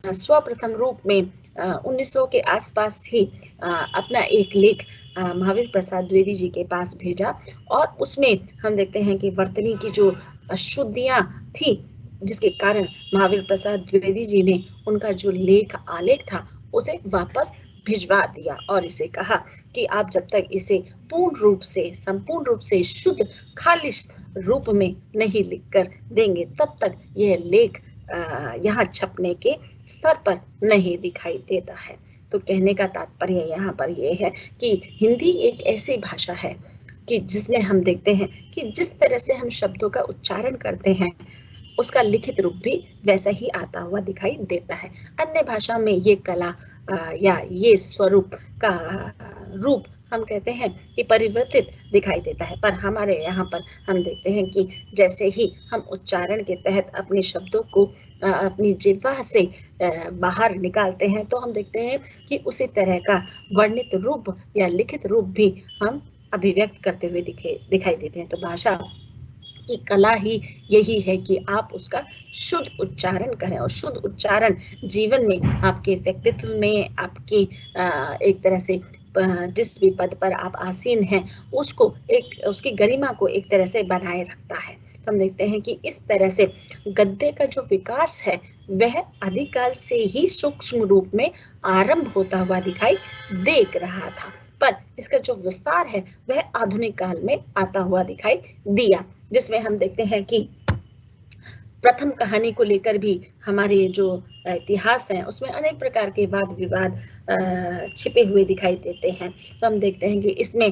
स्वप्रथम रूप में 1900 के आसपास ही अपना एक लेख महावीर प्रसाद द्विवेदी जी के पास भेजा और उसमें हम देखते हैं कि वर्तनी की जो अशुद्धियां थी, जिसके कारण महावीर प्रसाद द्विवेदी जी ने उनका जो लेख आलेख था उसे वापस भिजवा दिया और इसे कहा कि आप जब तक इसे पूर्ण रूप से, संपूर्ण रूप से शुद्ध खालिश रूप में नहीं लिखकर देंगे तब तक यह लेख यहाँ छपने के स्तर पर नहीं दिखाई देता है। तो कहने का तात्पर्य यहाँ पर यह है कि हिंदी एक ऐसी भाषा है कि जिसमें हम देखते हैं कि जिस तरह से हम शब्दों का उच्चारण करते हैं उसका लिखित रूप भी वैसा ही आता हुआ दिखाई देता है। अन्य भाषा में ये कला या ये स्वरूप का रूप हम कहते हैं कि परिवर्तित दिखाई देता है, पर हमारे यहाँ पर हम देखते हैं कि जैसे ही हम उच्चारण के तहत अपने शब्दों को अपनी जिह्वा से बाहर निकालते हैं तो हम देखते हैं कि उसी तरह का वर्णित रूप या लिखित रूप भी हम अभिव्यक्त करते हुए दिखाई देते हैं। तो भाषा की कला ही यही है कि आप उसका शुद्ध उच्चारण करें और शुद्ध उच्चारण जीवन में, आपके व्यक्तित्व में, आपकी एक तरह से जिस भी पद पर आप आसीन हैं उसको एक, उसकी गरिमा को एक तरह से बनाए रखता है। तो हम देखते हैं कि इस तरह से गद्य का जो विकास है वह आदिकाल से ही सूक्ष्म रूप में आरंभ होता हुआ दिखाई दे रहा था, पर इसका जो विस्तार है वह आधुनिक काल में आता हुआ दिखाई दिया, जिसमें हम देखते हैं कि प्रथम कहानी को लेकर भी हमारे जो इतिहास है उसमें अनेक प्रकार के वाद विवाद छिपे हुए दिखाई देते हैं। तो हम देखते हैं कि इसमें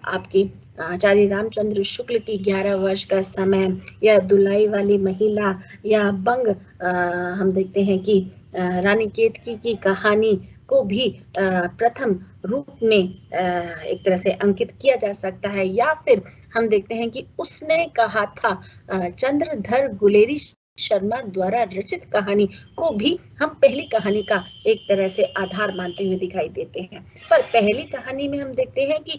आपकी आचार्य रामचंद्र शुक्ल की 11 वर्ष का समय या दुलाई वाली महिला या बंग, हम देखते हैं कि रानी केतकी की कहानी को भी प्रथम रूप में एक तरह से अंकित किया जा सकता है, या फिर हम देखते हैं कि उसने कहा था चंद्रधर गुलेरी शर्मा द्वारा रचित कहानी को भी हम पहली कहानी का एक तरह से आधार मानते हुए दिखाई देते हैं। पर पहली कहानी में हम देखते हैं कि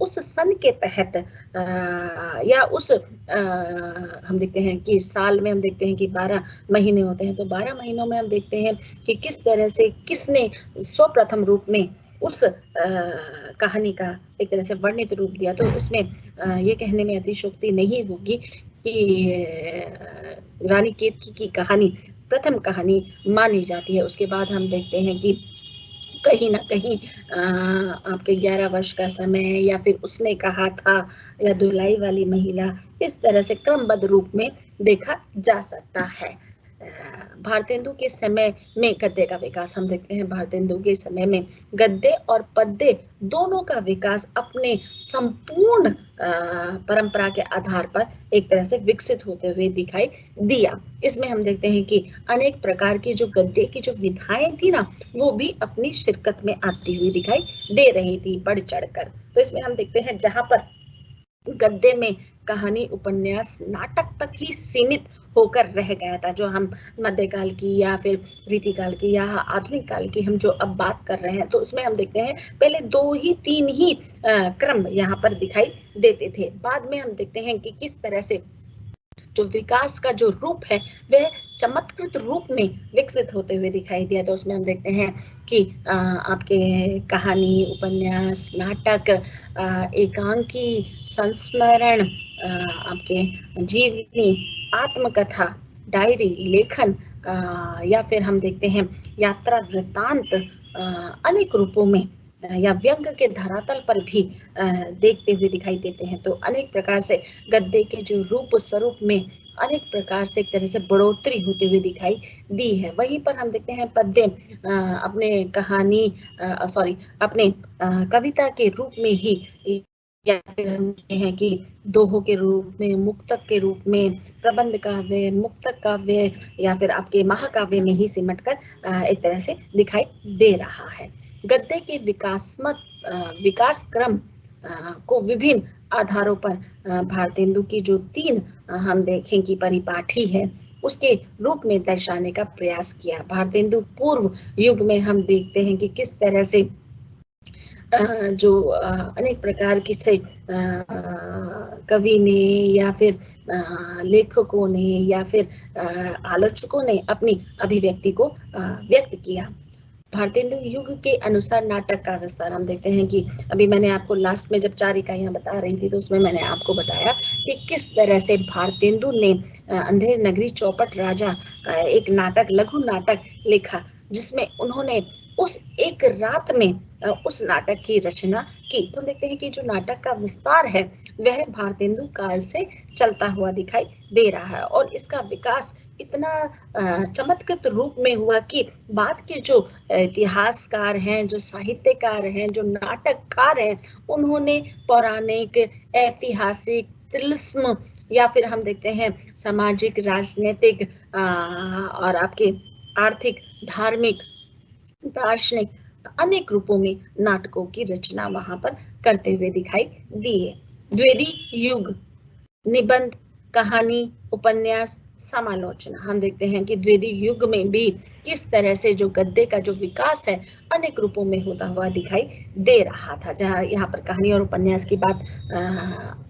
उस सन के तहत या उस हम देखते हैं कि साल में हम देखते हैं कि 12 महीने होते हैं, तो 12 महीनों में हम देखते हैं कि किस तरह से किसने स्वप्रथम रूप में उस कहानी का एक तरह से वर्णित रूप दिया। तो उसमें ये कहने में अतिशयोक्ति नहीं होगी कि रानी केतकी की कहानी प्रथम कहानी मानी जाती है। उसके बाद हम देखते हैं कि कहीं ना कहीं आपके 11 वर्ष का समय या फिर उसने कहा था या दुलाई वाली महिला, इस तरह से क्रमबद्ध रूप में देखा जा सकता है। भारतेंदु के समय में गद्य का विकास हम देखते हैं। भारतेंदु के समय में गद्य और पद्य दोनों का विकास अपने संपूर्ण परंपरा के आधार पर एक तरह से विकसित होते हुए दिखाई दिया। इसमें हम देखते हैं कि अनेक प्रकार की जो गद्य की जो विधाएं थी ना, वो भी अपनी शिरकत में आती हुई दिखाई दे रही थी बढ़ चढ़कर। तो इसमें हम देखते हैं जहां पर गद्य में कहानी, उपन्यास, नाटक तक ही सीमित होकर रह गया था, जो हम मध्यकाल की या फिर रीतिकाल की या आधुनिक काल की हम जो अब बात कर रहे हैं, तो उसमें हम देखते हैं पहले 2 ही 3 ही क्रम यहाँ पर दिखाई देते थे। बाद में हम देखते हैं कि किस तरह से जो विकास का जो रूप है वह चमत्कृत रूप में विकसित होते हुए दिखाई दिया। तो उसमें हम देखते हैं कि आपके कहानी, उपन्यास, नाटक, एकांकी, संस्मरण, आपके जीवनी, आत्मकथा, डायरी, लेखन, या फिर हम देखते हैं यात्रा वृत्तांत अनेक रूपों में या व्यंग के धरातल पर भी देखते हुए दिखाई देते हैं। तो अनेक प्रकार से गद्य के जो रूप स्वरूप में अनेक प्रकार से एक तरह से बढ़ोतरी होते हुए दिखाई दी है। वहीं पर हम देखते हैं पद्य अपने कहानी अपने कविता के रूप में ही या फिर हम कहते हैं कि दोहों के रूप में, मुक्तक के रूप में, प्रबंध काव्य, मुक्तक काव्य या फिर आपके महाकाव्य में ही सिमट कर एक तरह से दिखाई दे रहा है। गद्य के विकास क्रम को विभिन्न आधारों पर भारतेंदु की जो 3 हम देखें कि परिपाठी है उसके रूप में दर्शाने का प्रयास किया। भारतेंदु पूर्व युग में हम देखते हैं कि किस तरह से जो अनेक प्रकार की से कवि ने या फिर लेखकों ने या फिर आलोचकों ने अपनी अभिव्यक्ति को व्यक्त किया। भारतेंदु युग के अनुसार नाटक का विस्तार हम देखते हैं कि अभी मैंने आपको लास्ट में जब 4 इकाइयां बता रही थी तो उसमें मैंने आपको बताया कि किस तरह से भारतेंदु ने अंधेर नगरी चौपट राजा एक नाटक, लघु नाटक लिखा जिसमें उन्होंने उस एक रात में उस नाटक की रचना की। तो देखते हैं कि जो नाटक का विस्तार है वह भारतेंदु काल से चलता हुआ दिखाई दे रहा है और इसका विकास इतना चमत्कृत रूप में हुआ कि बाद के जो इतिहासकार हैं, जो साहित्यकार हैं, जो नाटककार हैं, उन्होंने पौराणिक, ऐतिहासिक, तिलिस्म या फिर हम देखते हैं सामाजिक, राजनीतिक और आपके आर्थिक, धार्मिक, दार्शनिक अनेक रूपों में नाटकों की रचना वहां पर करते हुए दिखाई दी है। द्विवेदी युग, निबंध, कहानी, उपन्यास, समालोचना, हम देखते हैं कि द्विवेदी युग में भी किस तरह से जो गद्य का जो विकास है अनेक रूपों में होता हुआ दिखाई दे रहा था। जहां यहाँ पर कहानी और उपन्यास की बात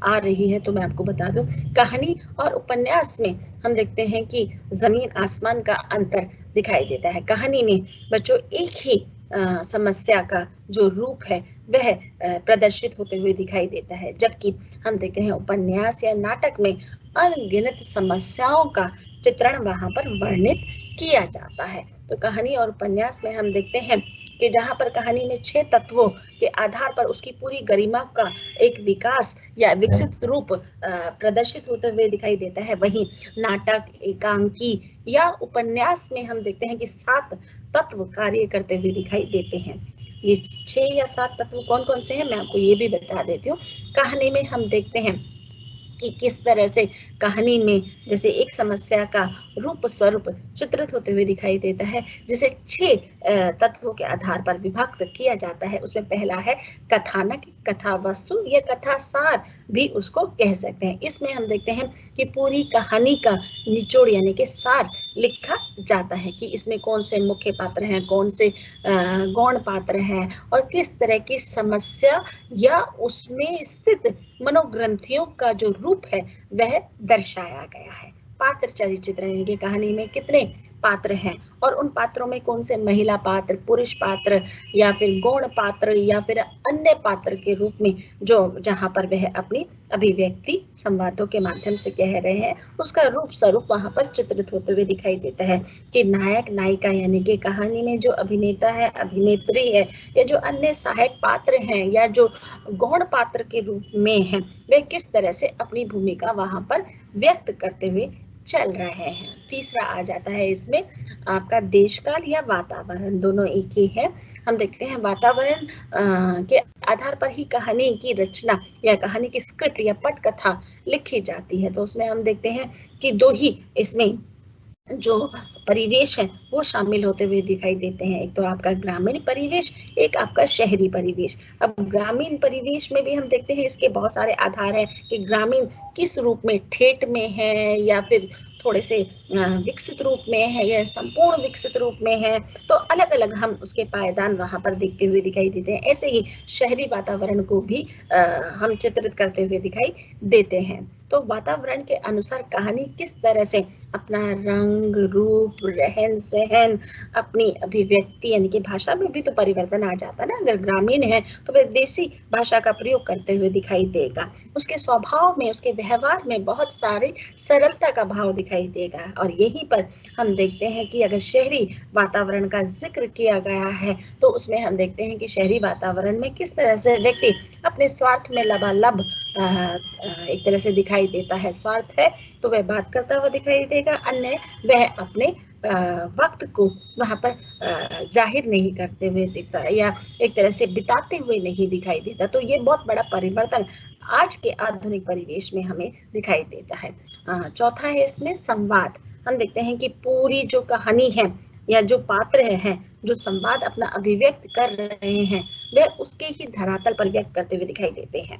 आ रही है तो मैं आपको बता दूं, कहानी और उपन्यास में हम देखते हैं कि जमीन आसमान का अंतर दिखाई देता है। कहानी में बच्चों एक ही समस्या का जो रूप है वह प्रदर्शित होते हुए दिखाई देता है, जबकि हम देखते हैं उपन्यास या नाटक में अनगिनत समस्याओं का चित्रण वहां पर वर्णित किया जाता है। तो कहानी और उपन्यास में हम देखते हैं कि जहां पर कहानी में 6 तत्वों के आधार पर उसकी पूरी गरिमा का एक विकास या विकसित रूप प्रदर्शित होते हुए दिखाई देता है, वहीं नाटक, एकांकी या उपन्यास में हम देखते हैं कि 7 तत्व कार्य करते हुए दिखाई देते हैं। ये 6 या 7 तत्व कौन कौन से हैं मैं आपको ये भी बता देती हूँ। कहानी में हम देखते हैं कि किस तरह से कहानी में जैसे एक समस्या का रूप स्वरूप चित्रित होते हुए दिखाई देता है, जिसे 6 तत्वों के आधार पर विभक्त किया जाता है। उसमें पहला है कथानक, कथा वस्तु या कथा सार भी उसको कह सकते हैं। इसमें हम देखते हैं कि पूरी कहानी का निचोड़ यानी कि सार लिखा जाता है कि इसमें कौन से मुख्य पात्र हैं, कौन से गौण पात्र हैं और किस तरह की समस्या या उसमें स्थित मनोग्रंथियों का जो रूप है वह दर्शाया गया है। पात्र चरित्र यानी कि कहानी में कितने पात्र हैं और उन पात्रों में कौन से महिला पात्र, पुरुष पात्र या फिर गौण पात्र या फिर अन्य पात्र के रूप में जो जहां पर वह अपनी अभिव्यक्ति संवादों के माध्यम से कह रहे हैं उसका रूप स्वरूप वहां पर चित्रित होते हुए दिखाई देता है कि नायक नायिका यानी कि कहानी में जो अभिनेता है, अभिनेत्री है या जो अन्य सहायक पात्र हैं या जो गौण पात्र के रूप में हैं वे किस तरह से अपनी भूमिका वहां पर व्यक्त करते हुए चल रहे हैं। तीसरा आ जाता है इसमें आपका देशकाल या वातावरण, दोनों एक ही है। हम देखते हैं वातावरण के आधार पर ही कहानी की रचना या कहानी की स्क्रिप्ट या पटकथा लिखी जाती है। तो उसमें हम देखते हैं कि 2 ही इसमें जो परिवेश है वो शामिल होते हुए दिखाई देते हैं। एक तो आपका ग्रामीण परिवेश, एक आपका शहरी परिवेश। अब ग्रामीण परिवेश में भी हम देखते हैं इसके बहुत सारे आधार हैं कि ग्रामीण किस रूप में, ठेठ में है या फिर थोड़े से विकसित रूप में है या संपूर्ण विकसित रूप में है, तो अलग अलग हम उसके पायदान वहां पर देखते हुए दिखाई देते हैं। ऐसे ही शहरी वातावरण को भी हम चित्रित करते हुए दिखाई देते हैं। तो वातावरण के अनुसार कहानी किस तरह से अपना रंग, रूप, रहन सहन, अपनी अभिव्यक्ति यानी कि भाषा में भी तो परिवर्तन आ जाता है ना। अगर ग्रामीण है तो वह देसी भाषा का प्रयोग करते हुए दिखाई देगा। उसके स्वभाव में, उसके व्यवहार में बहुत सारी सरलता का भाव दिखाई देगा। और यहीं पर हम देखते हैं कि अगर शहरी वातावरण का जिक्र किया गया है तो उसमें हम देखते हैं कि शहरी वातावरण में किस तरह से व्यक्ति अपने स्वार्थ में लबालब एक तरह से दिखाई देता है। स्वार्थ है तो वह बात करता हुआ दिखाई देगा, अन्य वह अपने वक्त को वहां पर जाहिर नहीं करते हुए दिखता है या एक तरह से बिताते हुए नहीं दिखाई देता। तो ये बहुत बड़ा परिवर्तन आज के आधुनिक परिवेश में हमें दिखाई देता है। चौथा है इसमें संवाद। हम देखते हैं कि पूरी जो कहानी है या जो पात्र है जो संवाद अपना अभिव्यक्त कर रहे हैं वह उसके ही धरातल पर व्यक्त करते हुए दिखाई देते हैं।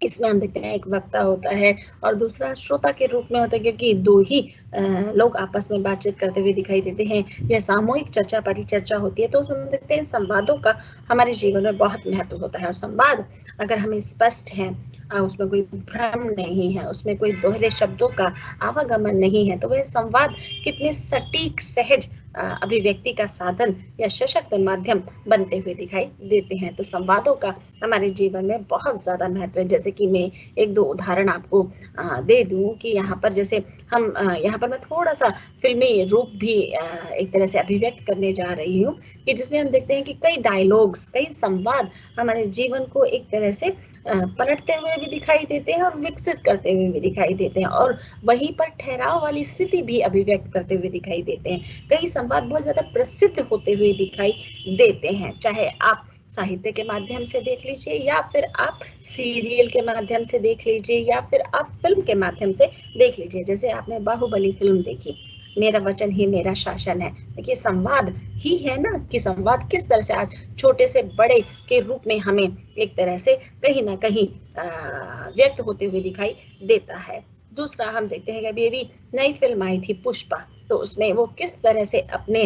इसमें हम देखते हैं एक वक्ता होता है और दूसरा श्रोता के रूप में होता है, क्योंकि दो ही लोग आपस में बातचीत करते हुए दिखाई देते हैं। यह सामूहिक चर्चा परिचर्चा होती है। तो उसमें हम देखते हैं संवादों का हमारे जीवन में बहुत महत्व होता है। और संवाद अगर हमें स्पष्ट है, उसमें कोई भ्रम नहीं है, उसमें कोई दोहरे शब्दों का आवागमन नहीं है, तो वह संवाद कितने सटीक सहज अभिव्यक्ति का साधन या सशक्त माध्यम बनते हुए दिखाई देते हैं। तो संवादों का हमारे जीवन में बहुत ज्यादा महत्व है। जैसे कि मैं एक दो उदाहरण आपको दे दूं कि यहाँ पर जैसे हम यहाँ पर मैं थोड़ा सा फिल्मी रूप भी एक तरह से अभिव्यक्त करने जा रही हूँ कि जिसमें हम देखते हैं कि कई डायलॉग्स, कई संवाद हमारे जीवन को एक तरह से पलटते हुए भी दिखाई देते हैं और विकसित करते हुए भी दिखाई देते हैं और वहीं पर ठहराव वाली स्थिति भी अभिव्यक्त करते हुए दिखाई देते हैं। कई संवाद बहुत ज्यादा प्रसिद्ध होते हुए दिखाई देते हैं, चाहे आप साहित्य के माध्यम से देख लीजिए या फिर आप सीरियल के माध्यम से देख लीजिए या फिर आप फिल्म के माध्यम से देख लीजिए। जैसे आपने बाहुबली फिल्म देखी, मेरा वचन ही मेरा शासन है। देखिए संवाद ही है ना कि संवाद किस तरह से आज छोटे से बड़े के रूप में हमें एक तरह से कहीं ना कहीं व्यक्त होते हुए दिखाई देता है। दूसरा हम देखते हैं कि अभी नई फिल्म आई थी पुष्पा, तो उसमें वो किस तरह से अपने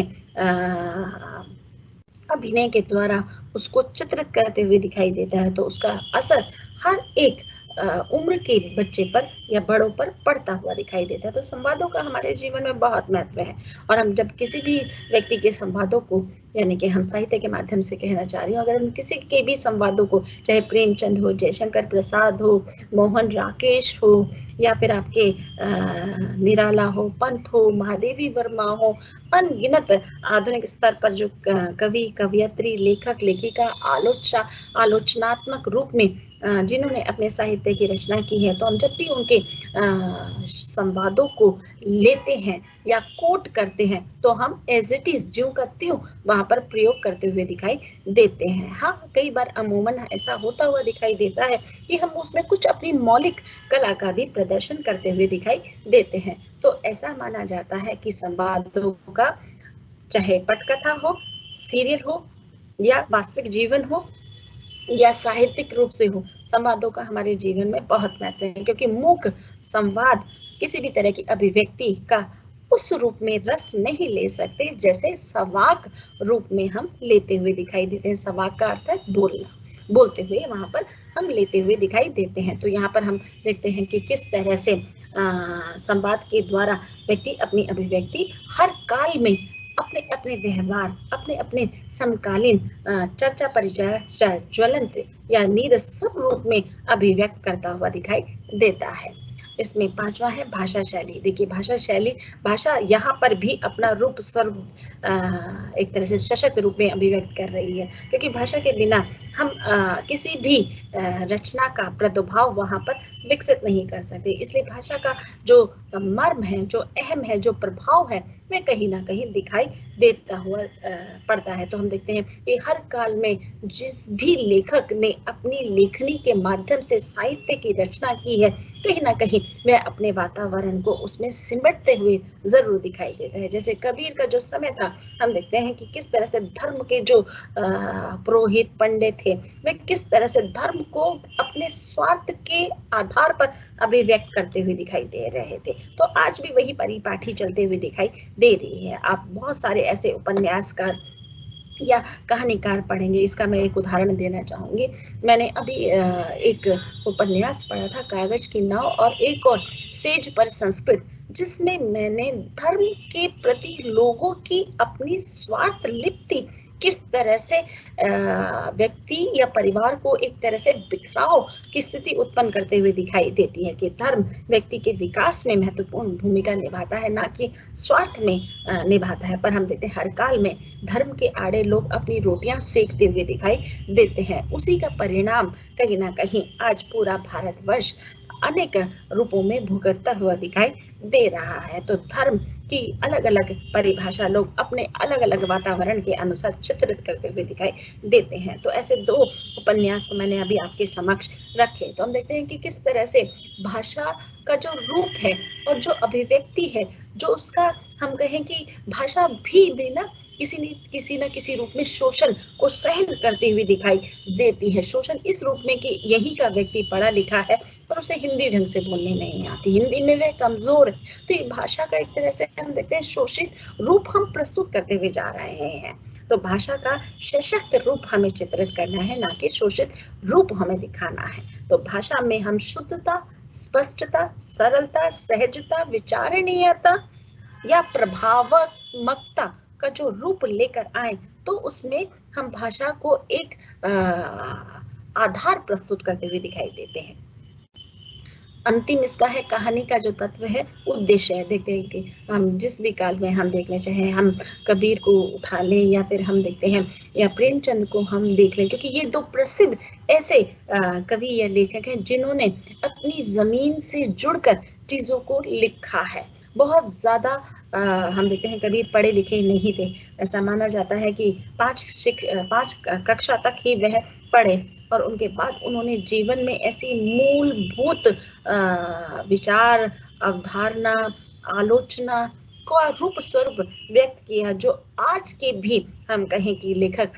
अभिनय के द्वारा उसको चित्रित करते हुए दिखाई देता है। तो उसका असर हर एक उम्र के बच्चे पर या बड़ों पर पड़ता हुआ दिखाई देता है। तो संवादों का हमारे जीवन में बहुत महत्व है। और हम जब किसी भी व्यक्ति के संवादों को, यानी कि हम साहित्य के माध्यम से कहना चाह रही हूँ, अगर हम किसी के भी संवादों को, चाहे प्रेमचंद हो, जयशंकर प्रसाद हो, मोहन राकेश हो या फिर आपके निराला हो, पंत हो, महादेवी वर्मा हो, अनगिनत आधुनिक स्तर पर जो कवि, कवयित्री, लेखक, लेखिका, आलोचनात्मक रूप में जिन्होंने अपने साहित्य की रचना की है, तो हम जब भी उनके संवादों को लेते हैं या कोट करते हैं तो हम एज इट इज ज्यों का त्यों वहां पर प्रयोग करते हुए दिखाई देते हैं। हाँ, कई बार अमूमन ऐसा होता हुआ दिखाई देता है कि हम उसमें कुछ अपनी मौलिक कला का भी प्रदर्शन करते हुए दिखाई देते हैं। तो ऐसा माना जाता है कि संवादों का, चाहे पटकथा हो, सीरियल हो या वास्तविक जीवन हो या साहित्यिक रूप से हो, संवादों का हमारे जीवन में बहुत महत्व है। क्योंकि मूक संवाद किसी भी तरह की अभिव्यक्ति का उस रूप में रस नहीं ले सकते जैसे सवाक रूप में हम लेते हुए दिखाई देते हैं। सवाक का अर्थ है बोलना, बोलते हुए वहां पर हम लेते हुए दिखाई देते हैं। तो यहाँ पर हम देखते हैं कि किस तरह से संवाद के द्वारा व्यक्ति अपनी अभिव्यक्ति हर काल में अपने अपने व्यवहार, अपने अपने समकालीन चर्चा परिचय, ज्वलंत या नीरस सब रूप में अभिव्यक्त करता हुआ दिखाई देता है। इसमें पांचवा है भाषा शैली। देखिए भाषा शैली, भाषा यहाँ पर भी अपना रूप स्वरूप एक तरह से सशक्त रूप में अभिव्यक्त कर रही है, क्योंकि भाषा के बिना हम किसी भी रचना का प्रादुर्भाव वहां पर विकसित नहीं कर सकते। इसलिए भाषा का जो मर्म है, जो अहम है, जो प्रभाव है, वह कहीं ना कहीं दिखाई देता हुआ पड़ता है। तो हम देखते हैं कि हर काल में जिस भी लेखक ने अपनी लेखनी के माध्यम से साहित्य की रचना की है, कहीं ना कहीं वह अपने वातावरण को उसमें सिमटते हुए जरूर दिखाई देता है। जैसे कबीर का जो समय था, हम देखते हैं कि किस तरह से धर्म के जो पुरोहित पंडित थे, वे किस तरह से धर्म को अपने स्वार्थ के आधार पर अभिव्यक्त करते हुए दिखाई दे रहे थे। तो आज भी वही परिपाठी चलते हुए दिखाई दे रही है। आप बहुत सारे ऐसे उपन्यासकार या कहानीकार पढ़ेंगे। इसका मैं एक उदाहरण देना चाहूंगी। मैंने अभी एक उपन्यास पढ़ा था, कागज की नाव, और एक और सेज पर संस्कृत, जिसमें मैंने धर्म के प्रति लोगों की अपनी स्वार्थ लिप्ति किस तरह से व्यक्ति या परिवार को एक तरह से बिखराव की स्थिति उत्पन्न करते हुए दिखाई देती है कि धर्म व्यक्ति के विकास में महत्वपूर्ण भूमिका निभाता है, ना कि स्वार्थ में निभाता है। पर हम देखते हैं हर काल में धर्म के आड़े लोग अपनी रोटियां सेकते हुए दिखाई देते हैं। उसी का परिणाम कहीं ना कहीं आज पूरा भारतवर्ष अनेक रूपों में भुगतता हुआ दिखाई दे रहा है। तो धर्म की अलग अलग परिभाषा लोग अपने अलग अलग वातावरण के अनुसार चित्रित करते हुए दिखाई देते हैं। तो ऐसे 2 उपन्यास तो मैंने अभी आपके समक्ष रखे। तो हम देखते हैं कि किस तरह से भाषा का जो रूप है और जो अभिव्यक्ति है, जो उसका हम कहें कि भाषा भी ना किसी न किसी रूप में शोषण को सहन करती हुई दिखाई देती है। शोषण इस रूप में कि यही का व्यक्ति पढ़ा लिखा है पर उसे हिंदी ढंग से बोलने नहीं आती, हिंदी में वह कमजोर है। तो ये भाषा का एक तरह से हम देखते हैं शोषित रूप हम प्रस्तुत करते हुए जा रहे हैं। तो भाषा का सशक्त रूप हमें चित्रित करना है, ना कि शोषित रूप हमें दिखाना है। तो भाषा में हम शुद्धता, स्पष्टता, सरलता, सहजता, विचारणीयता या प्रभावात्मकता का जो रूप लेकर आए, तो उसमें हम भाषा को एक आधार प्रस्तुत करते हुए दिखाई देते हैं। अंतिम इसका है कहानी का जो तत्व है, उद्देश्य है। देखते हैं कि हम जिस भी काल में हम देख लें, चाहे हम कबीर को उठा लें या फिर हम देखते हैं या प्रेमचंद को हम देख लें, क्योंकि ये 2 प्रसिद्ध ऐसे कवि या लेखक हैं जिन्होंने अपनी जमीन से जुड़कर चीजों को लिखा है। बहुत ज्यादा हम देखते हैं कबीर पढ़े लिखे नहीं थे। ऐसा माना जाता है कि 5 कक्षा तक ही वह पढ़े और उनके बाद उन्होंने जीवन में ऐसी मूलभूत विचार, अवधारणा, आलोचना का रूप स्वरूप व्यक्त किया जो आज के भी हम कहें कि लेखक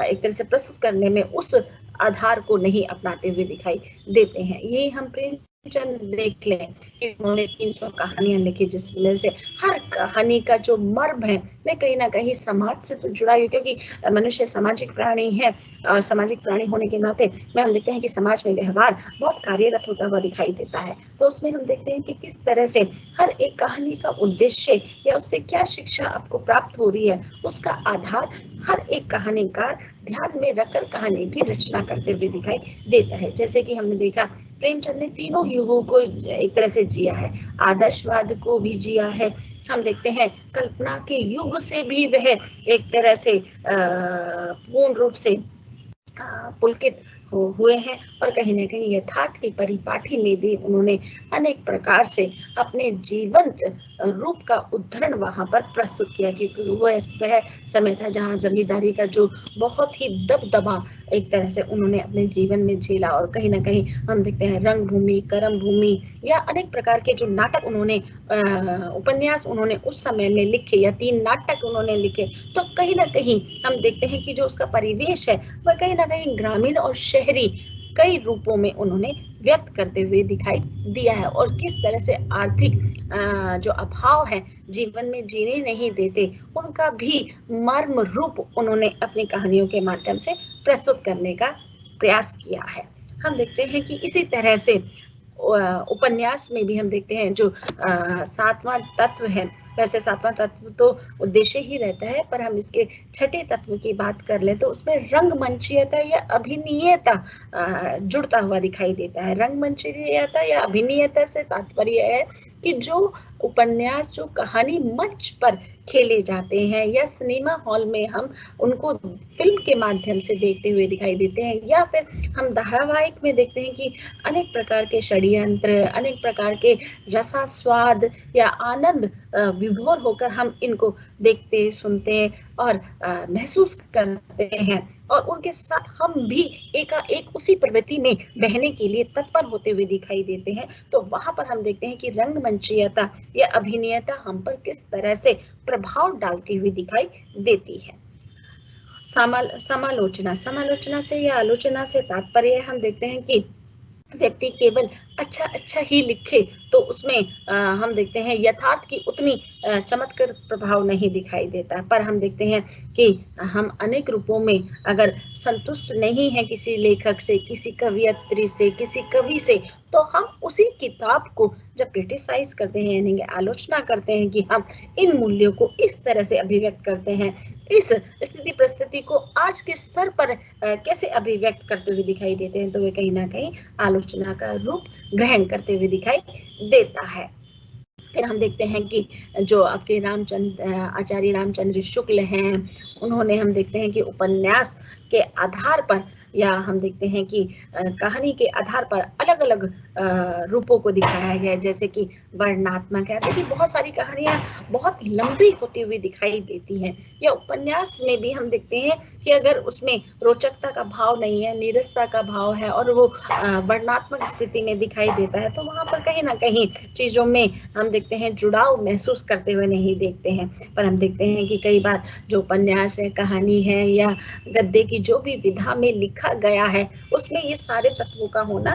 एक तरह से प्रस्तुत करने में उस आधार को नहीं अपनाते हुए दिखाई देते हैं। ये हम प्रेमचंद देख लें कि उन्होंने 300 कहानियां लिखी, जिसमें से हर कहानी का जो मर्म है वह कहीं ना कहीं समाज से तो जुड़ा ही, क्योंकि मनुष्य सामाजिक प्राणी है और सामाजिक प्राणी होने के नाते में हम देखते हैं कि समाज में व्यवहार बहुत कार्यरत होता हुआ दिखाई देता है। तो उसमें हम देखते हैं कि किस तरह से हर एक कहानी का उद्देश्य या उससे क्या शिक्षा आपको प्राप्त हो रही है, उसका आधार हर एक कहानीकार ध्यान में रखकर कहानी की रचना करते हुए दिखाई देता है। जैसे कि हमने देखा प्रेमचंद ने तीनों युगों को एक तरह से जिया है, आदर्शवाद को भी जिया है, हम देखते हैं कल्पना के युग से भी वह एक तरह से पूर्ण रूप से पुलकित हुए हैं, और कहीं ना कहीं यथार्थ की परिपाठी में भी उन्होंने अनेक प्रकार से अपने जीवंत रूप का उदाहरण वहां पर प्रस्तुत किया, क्योंकि वह समय था जहां जमींदारी का जो बहुत ही दबदबा एक तरह से उन्होंने अपने जीवन में झेला। और कहीं ना कहीं हम देखते हैं रंगभूमि, कर्म भूमि या अनेक प्रकार के जो नाटक उन्होंने उपन्यास उन्होंने उस समय में लिखे या 3 नाटक उन्होंने लिखे, तो कहीं ना कहीं हम देखते हैं कि जो उसका परिवेश है वह कहीं ना कहीं ग्रामीण और शहरी कई रूपों में उन्होंने व्यक्त करते हुए दिखाई दिया है। और किस तरह से आर्थिक जो अभाव है जीवन में जीने नहीं देते, उनका भी मर्म रूप उन्होंने अपनी कहानियों के माध्यम से प्रस्तुत करने का प्रयास किया है। हम देखते हैं कि इसी तरह से उपन्यास में भी हम देखते हैं जो 7वां तत्व है, वैसे 7वां तत्व तो उद्देश्य ही रहता है, पर हम इसके 6ठे तत्व की बात कर ले तो उसमें रंगमंचीयता या अभिनीयता जुड़ता हुआ दिखाई देता है। रंगमंचीयता या अभिनीयता से तात्पर्य है कि जो उपन्यास, जो कहानी मंच पर खेले जाते हैं या सिनेमा हॉल में हम उनको फिल्म के माध्यम से देखते हुए दिखाई देते हैं, या फिर हम धारावाहिक में देखते हैं कि अनेक प्रकार के षड्यंत्र, अनेक प्रकार के रसास्वाद या आनंद विभोर होकर हम इनको देखते, सुनते और महसूस करते हैं, और उनके साथ हम भी एकाएक उसी प्रवृत्ति में बहने के लिए तत्पर होते हुए दिखाई देते हैं। तो वहां पर हम देखते हैं कि रंगमंचीयता या अभिनयता हम पर किस तरह से प्रभाव डालती हुई दिखाई देती है। समालोचना से या आलोचना से तात्पर्य हम देखते हैं कि व्यक्ति केवल अच्छा ही लिखे तो उसमें हम देखते हैं यथार्थ की उतनी चमत्कार प्रभाव नहीं दिखाई देता, पर हम देखते हैं कि हम अनेक रूपों में अगर संतुष्ट नहीं है किसी लेखक से, किसी कवियत्री से, किसी कवि से, तो हम उसी किताब को जब क्रिटिसाइज करते हैं यानी आलोचना करते हैं कि हम इन मूल्यों को इस तरह से अभिव्यक्त करते हैं, इस स्थिति परिस्थिति को आज के स्तर पर कैसे अभिव्यक्त करते हुए दिखाई देते हैं, तो वे कहीं ना कहीं आलोचना का रूप ग्रहण करते हुए दिखाई देता है। फिर हम देखते हैं कि जो आपके आचार्य रामचंद्र शुक्ल हैं, उन्होंने हम देखते हैं कि उपन्यास के आधार पर या हम देखते हैं कि कहानी के आधार पर अलग अलग रूपों को दिखाया गया है, जैसे कि वर्णनात्मक है। देखिए बहुत सारी कहानियां बहुत लंबी होती हुई दिखाई देती हैं, या उपन्यास में भी हम देखते हैं कि अगर उसमें रोचकता का भाव नहीं है, नीरसता का भाव है और वो वर्णनात्मक स्थिति में दिखाई देता है, तो वहां पर कहीं ना कहीं चीजों में हम देखते हैं जुड़ाव महसूस करते हुए नहीं देखते हैं। पर हम देखते हैं कि कई बार जो उपन्यास है, कहानी है या गद्य की जो भी विधा में लिखा गया है, उसमें ये सारे तत्वों का होना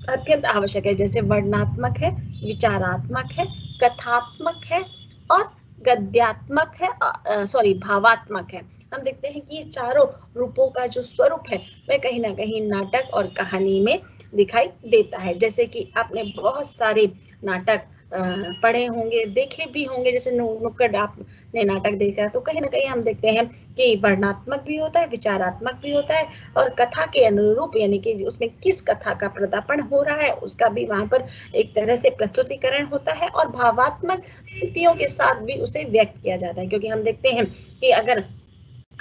अत्यंत आवश्यक है। जैसे वर्णनात्मक है, विचारात्मक है, कथात्मक है और गद्यात्मक है, सॉरी भावात्मक है। हम देखते हैं कि ये चारों रूपों का जो स्वरूप है वह कहीं ना कहीं नाटक और कहानी में दिखाई देता है। जैसे कि आपने बहुत सारे नाटक पढ़े होंगे, देखे भी होंगे, जैसे नुक्कड़ आपने नाटक देखा, तो कहीं ना कहीं हम देखते हैं कि वर्णनात्मक भी होता है, विचारात्मक भी होता है और कथा के अनुरूप, यानी कि उसमें किस कथा का प्रदापण हो रहा है उसका भी वहां पर एक तरह से प्रस्तुतिकरण होता है और भावात्मक स्थितियों के साथ भी उसे व्यक्त किया जाता है। क्योंकि हम देखते हैं कि अगर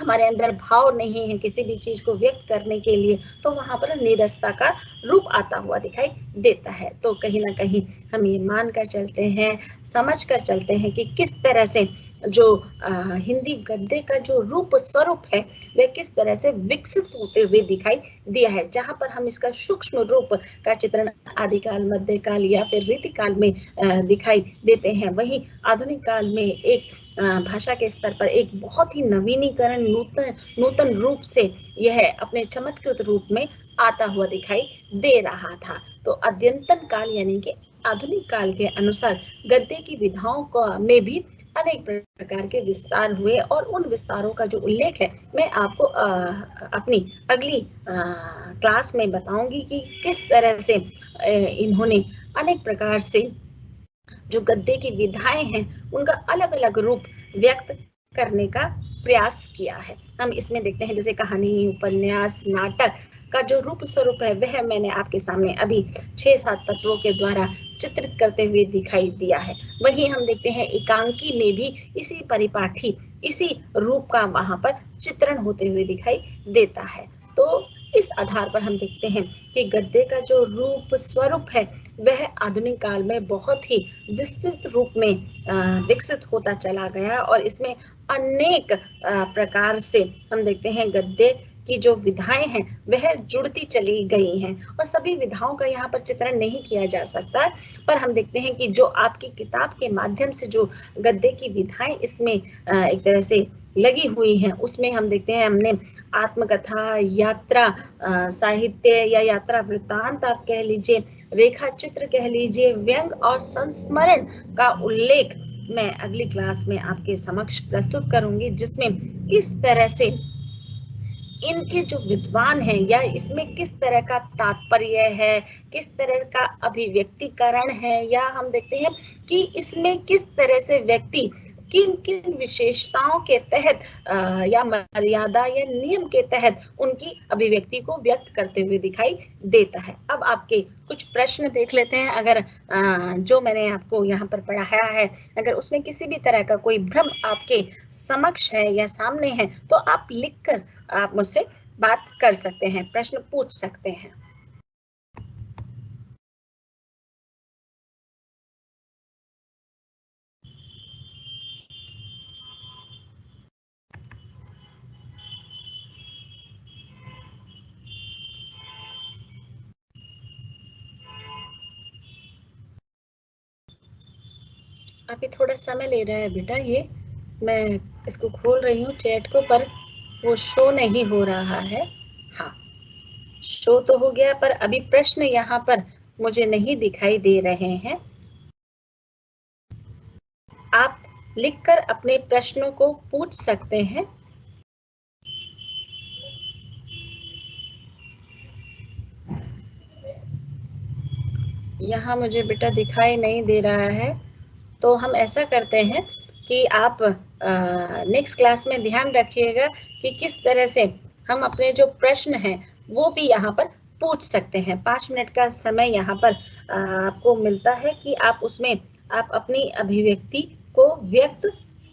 हमारे अंदर भाव नहीं है किसी भी चीज को व्यक्त करने के लिए, तो वहां पर नीरसता का रूप आता हुआ दिखाई देता है। तो कहीं ना कहीं हम ये मान कर चलते हैं, समझ कर चलते हैं कि किस तरह से जो हिंदी गद्य का जो रूप स्वरूप है वह किस तरह से विकसित होते हुए दिखाई दिया है। जहां पर हम इसका सूक्ष्म रूप का चित्रण आदिकाल, मध्यकाल या फिर रीतिकाल में दिखाई देते हैं, वहीं आधुनिक काल में एक भाषा के स्तर पर एक बहुत ही नवीनीकरण, नूतन रूप से यह अपने चमत्कृत रूप में आता हुआ दिखाई दे रहा था। तो अद्यतन काल यानी कि आधुनिक काल के अनुसार गद्य की विधाओं का में भी अनेक प्रकार के विस्तार हुए और उन विस्तारों का जो उल्लेख है मैं आपको अपनी अगली क्लास में बताऊंगी कि किस तरह से इन्होंने अनेक प्रकार से जो गद्य की विधाएं हैं उनका अलग अलग रूप व्यक्त करने का प्रयास किया है। हम इसमें देखते हैं जैसे कहानी, उपन्यास, नाटक का जो रूप स्वरूप है वह मैंने आपके सामने अभी 6-7 तत्वों के द्वारा चित्रित करते हुए दिखाई दिया है। वहीं हम देखते हैं एकांकी में भी इसी परिपाठी, इसी रूप का वहां पर चित्रण होते हुए दिखाई देता है। तो इस आधार पर हम देखते हैं कि गद्य का जो रूप स्वरूप है वह आधुनिक काल में बहुत ही विस्तृत रूप में विकसित होता चला गया और इसमें अनेक प्रकार से हम देखते हैं गद्य की जो विधाएं हैं वह जुड़ती चली गई हैं और सभी विधाओं का यहाँ पर चित्रण नहीं किया जा सकता, पर हम देखते हैं कि जो आपकी किताब के माध्यम से जो गद्य की विधाएं इसमें एक तरह से लगी हुई हैं, उसमें हम देखते हैं हमने आत्मकथा, यात्रा साहित्य या यात्रा वृत्तांत आप कह लीजिए, रेखा चित्र कह लीजिए, व्यंग और संस्मरण का उल्लेख मैं अगली क्लास में आपके समक्ष प्रस्तुत करूंगी, जिसमें किस तरह से इनके जो विद्वान हैं या इसमें किस तरह का तात्पर्य है, किस तरह का अभिव्यक्तिकरण है, या हम देखते हैं कि इसमें किस तरह से व्यक्ति किन किन विशेषताओं के तहत या मर्यादा या नियम के तहत उनकी अभिव्यक्ति को व्यक्त करते हुए दिखाई देता है। अब आपके कुछ प्रश्न देख लेते हैं। अगर जो मैंने आपको यहाँ पर पढ़ाया है अगर उसमें किसी भी तरह का कोई भ्रम आपके समक्ष है या सामने है तो आप लिखकर आप मुझसे बात कर सकते हैं, प्रश्न पूछ सकते हैं। अभी थोड़ा समय ले रहा है बेटा, ये मैं इसको खोल रही हूँ चैट को, पर वो शो नहीं हो रहा है। हाँ, शो तो हो गया पर अभी प्रश्न यहाँ पर मुझे नहीं दिखाई दे रहे हैं। आप लिखकर अपने प्रश्नों को पूछ सकते हैं। यहाँ मुझे बेटा दिखाई नहीं दे रहा है, तो हम ऐसा करते हैं कि आप नेक्स्ट क्लास में ध्यान रखिएगा कि किस तरह से हम अपने जो प्रश्न हैं वो भी यहाँ पर पूछ सकते हैं। 5 मिनट का समय यहाँ पर आपको मिलता है कि आप उसमें आप अपनी अभिव्यक्ति को व्यक्त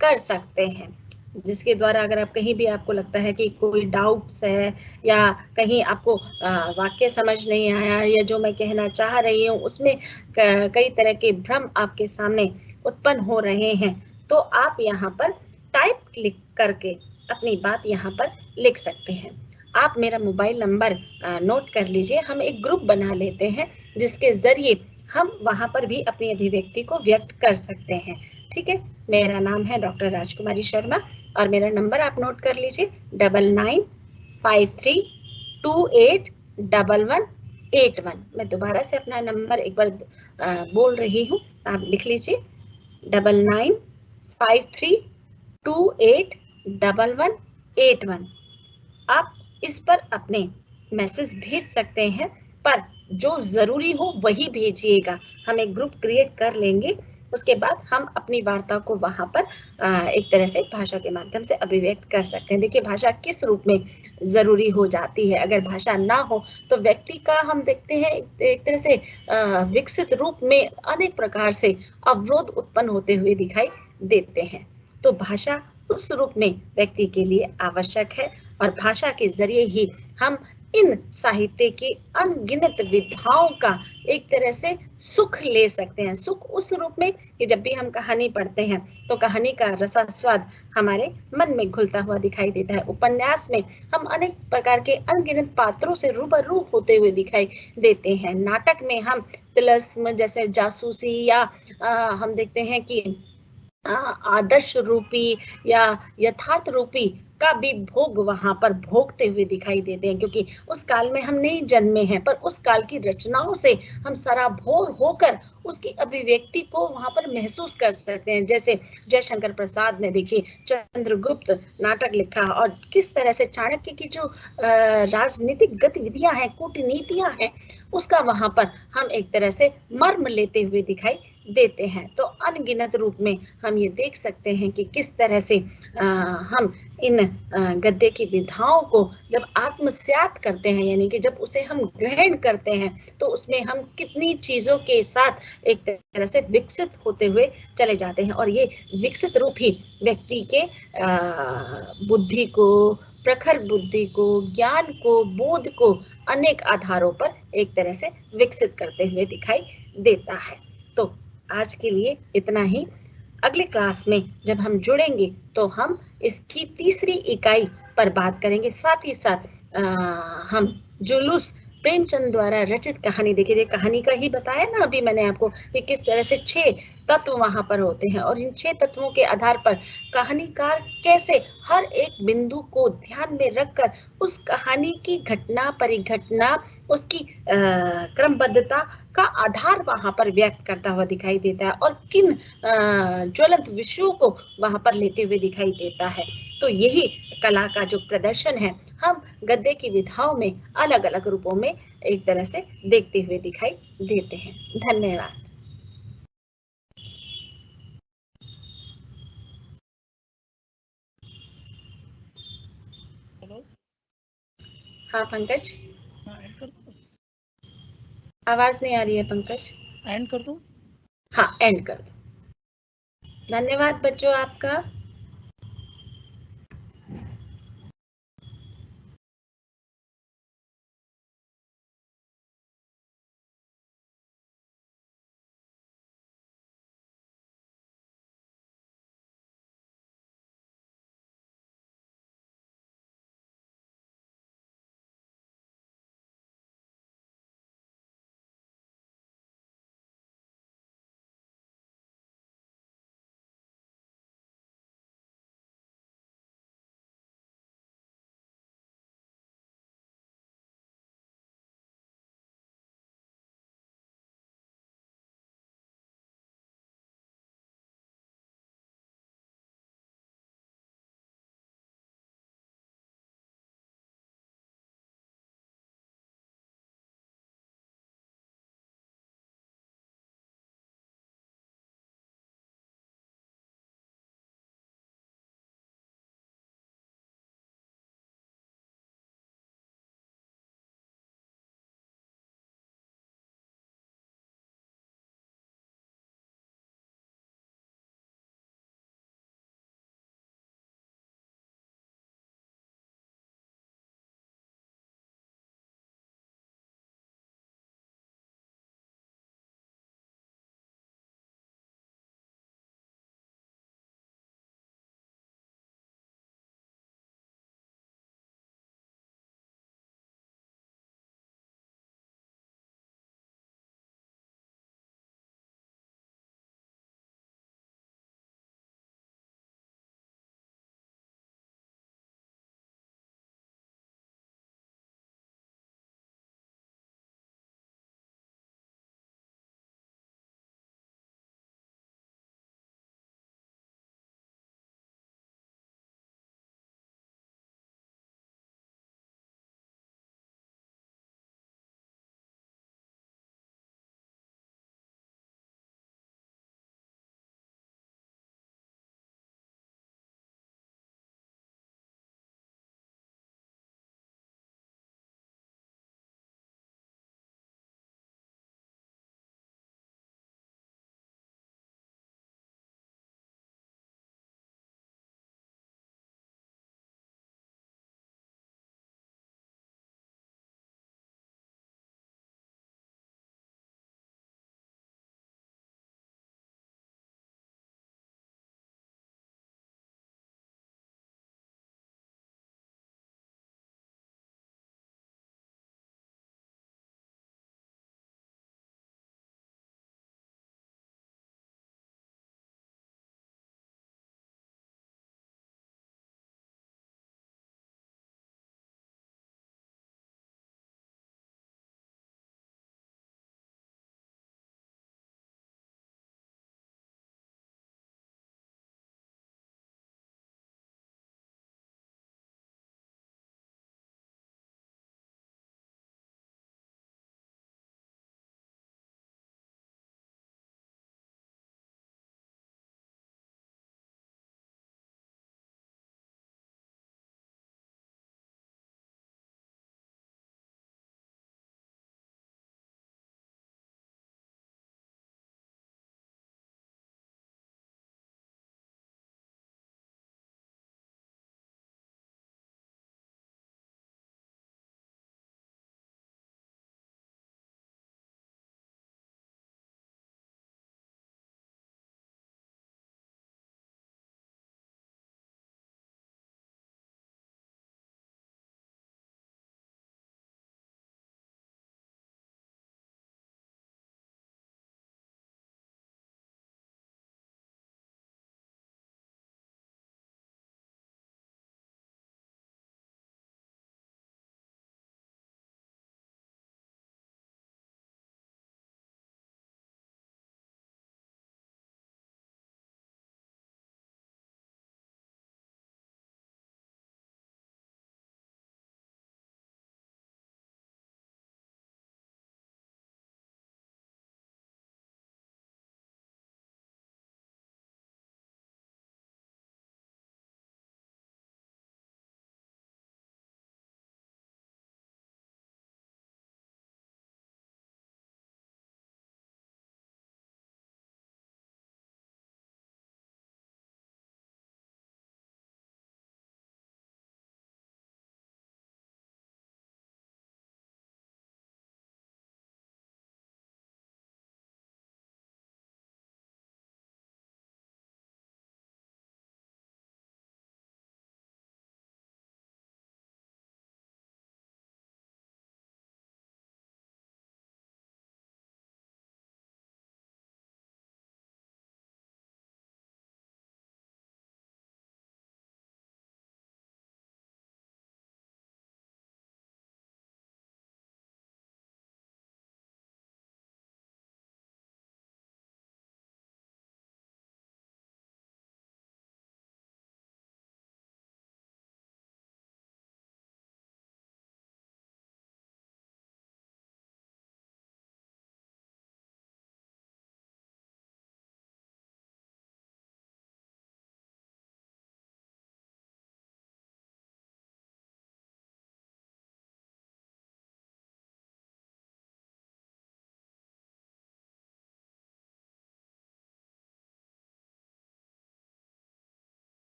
कर सकते हैं। जिसके द्वारा अगर आप कहीं भी आपको लगता है कि कोई डाउट्स है या कहीं आपको वाक्य समझ नहीं आया या जो मैं कहना चाह रही हूँ उसमें कई तरह के भ्रम आपके सामने उत्पन्न हो रहे हैं, तो आप यहाँ पर टाइप क्लिक करके अपनी बात यहाँ पर लिख सकते हैं। आप मेरा मोबाइल नंबर नोट कर लीजिए। हम एक ग्रुप बना लेते हैं जिसके जरिए हम वहां पर भी अपनी अभिव्यक्ति को व्यक्त कर सकते हैं। ठीक है, मेरा नाम है डॉक्टर राजकुमारी शर्मा और मेरा नंबर आप नोट कर लीजिए 9953281181। मैं दोबारा से अपना नंबर एक बार बोल रही हूँ, आप लिख लीजिए 9953281181। आप इस पर अपने मैसेज भेज सकते हैं, पर जो जरूरी हो वही भेजिएगा। हम एक ग्रुप क्रिएट कर लेंगे, उसके बाद हम अपनी वार्ता को वहां पर एक तरह से भाषा के माध्यम से अभिव्यक्त कर सकते हैं। देखिए, भाषा किस रूप में जरूरी हो जाती है। अगर भाषा ना हो तो व्यक्ति का हम देखते हैं एक तरह से विकसित रूप में अनेक प्रकार से अवरोध उत्पन्न होते हुए दिखाई देते हैं। तो भाषा उस रूप में व्यक्ति के लिए आवश्यक है और भाषा के जरिए ही हम इन साहित्य की अनगिनत विधाओं का एक तरह से सुख ले सकते हैं। सुख उस रूप में कि जब भी हम कहानी पढ़ते हैं तो कहानी का रसास्वाद हमारे मन में घुलता हुआ दिखाई देता है। उपन्यास में हम अनेक प्रकार के अनगिनत पात्रों से रूबरू होते हुए दिखाई देते हैं। नाटक में हम तिलस्म जैसे जासूसी या हम देखते हैं कि आदर्श रूपी या यथार्थ रूपी का भी भोग वहां पर भोगते हुए दिखाई देते हैं, क्योंकि उस काल में हम नहीं जन्मे हैं, पर उस काल की रचनाओं से हम सराबोर होकर उसकी अभिव्यक्ति को वहां पर महसूस कर सकते हैं। जैसे जयशंकर प्रसाद ने देखिए चंद्रगुप्त नाटक लिखा और किस तरह से चाणक्य की जो राजनीतिक गतिविधियां हैं, कूटनीतियां हैं, उसका वहां पर हम एक तरह से मर्म लेते हुए दिखाई देते हैं। तो अनगिनत रूप में हम ये देख सकते हैं कि किस तरह से हम इन गद्य की विधाओं को जब आत्मसात करते हैं, यानी कि जब उसे हम ग्रहण करते हैं, तो उसमें हम कितनी चीजों के साथ एक तरह से विकसित होते हुए चले जाते हैं। और ये विकसित रूप ही व्यक्ति के बुद्धि को, प्रखर बुद्धि को, ज्ञान को, बोध को अनेक आधारों पर एक तरह से विकसित करते हुए दिखाई देता है। तो आज के लिए इतना ही। अगले क्लास में जब हम जुड़ेंगे तो हम इसकी तीसरी इकाई पर बात करेंगे। साथ ही साथ हम जुलूस प्रेमचंद द्वारा रचित कहानी, देखिए कहानी का ही बताया ना अभी मैंने आपको कि किस तरह से 6 तत्व वहां पर होते हैं और इन 6 तत्वों के आधार पर कहानीकार कैसे हर एक बिंदु को ध्यान में रखकर उस कहानी की घटना परिघटना, उसकी क्रमबद्धता का आधार वहां पर व्यक्त करता हुआ दिखाई देता है और किन ज्वलंत विषयों को वहां पर लेते हुए दिखाई देता है। तो यही कला का जो प्रदर्शन है हम गद्य की विधाओं में अलग अलग रूपों में एक तरह से देखते हुए दिखाई देते हैं। धन्यवाद। हाँ पंकज, एंड कर दूं? आवाज नहीं आ रही है पंकज। एंड कर दूं? हाँ एंड कर दो। धन्यवाद बच्चों आपका।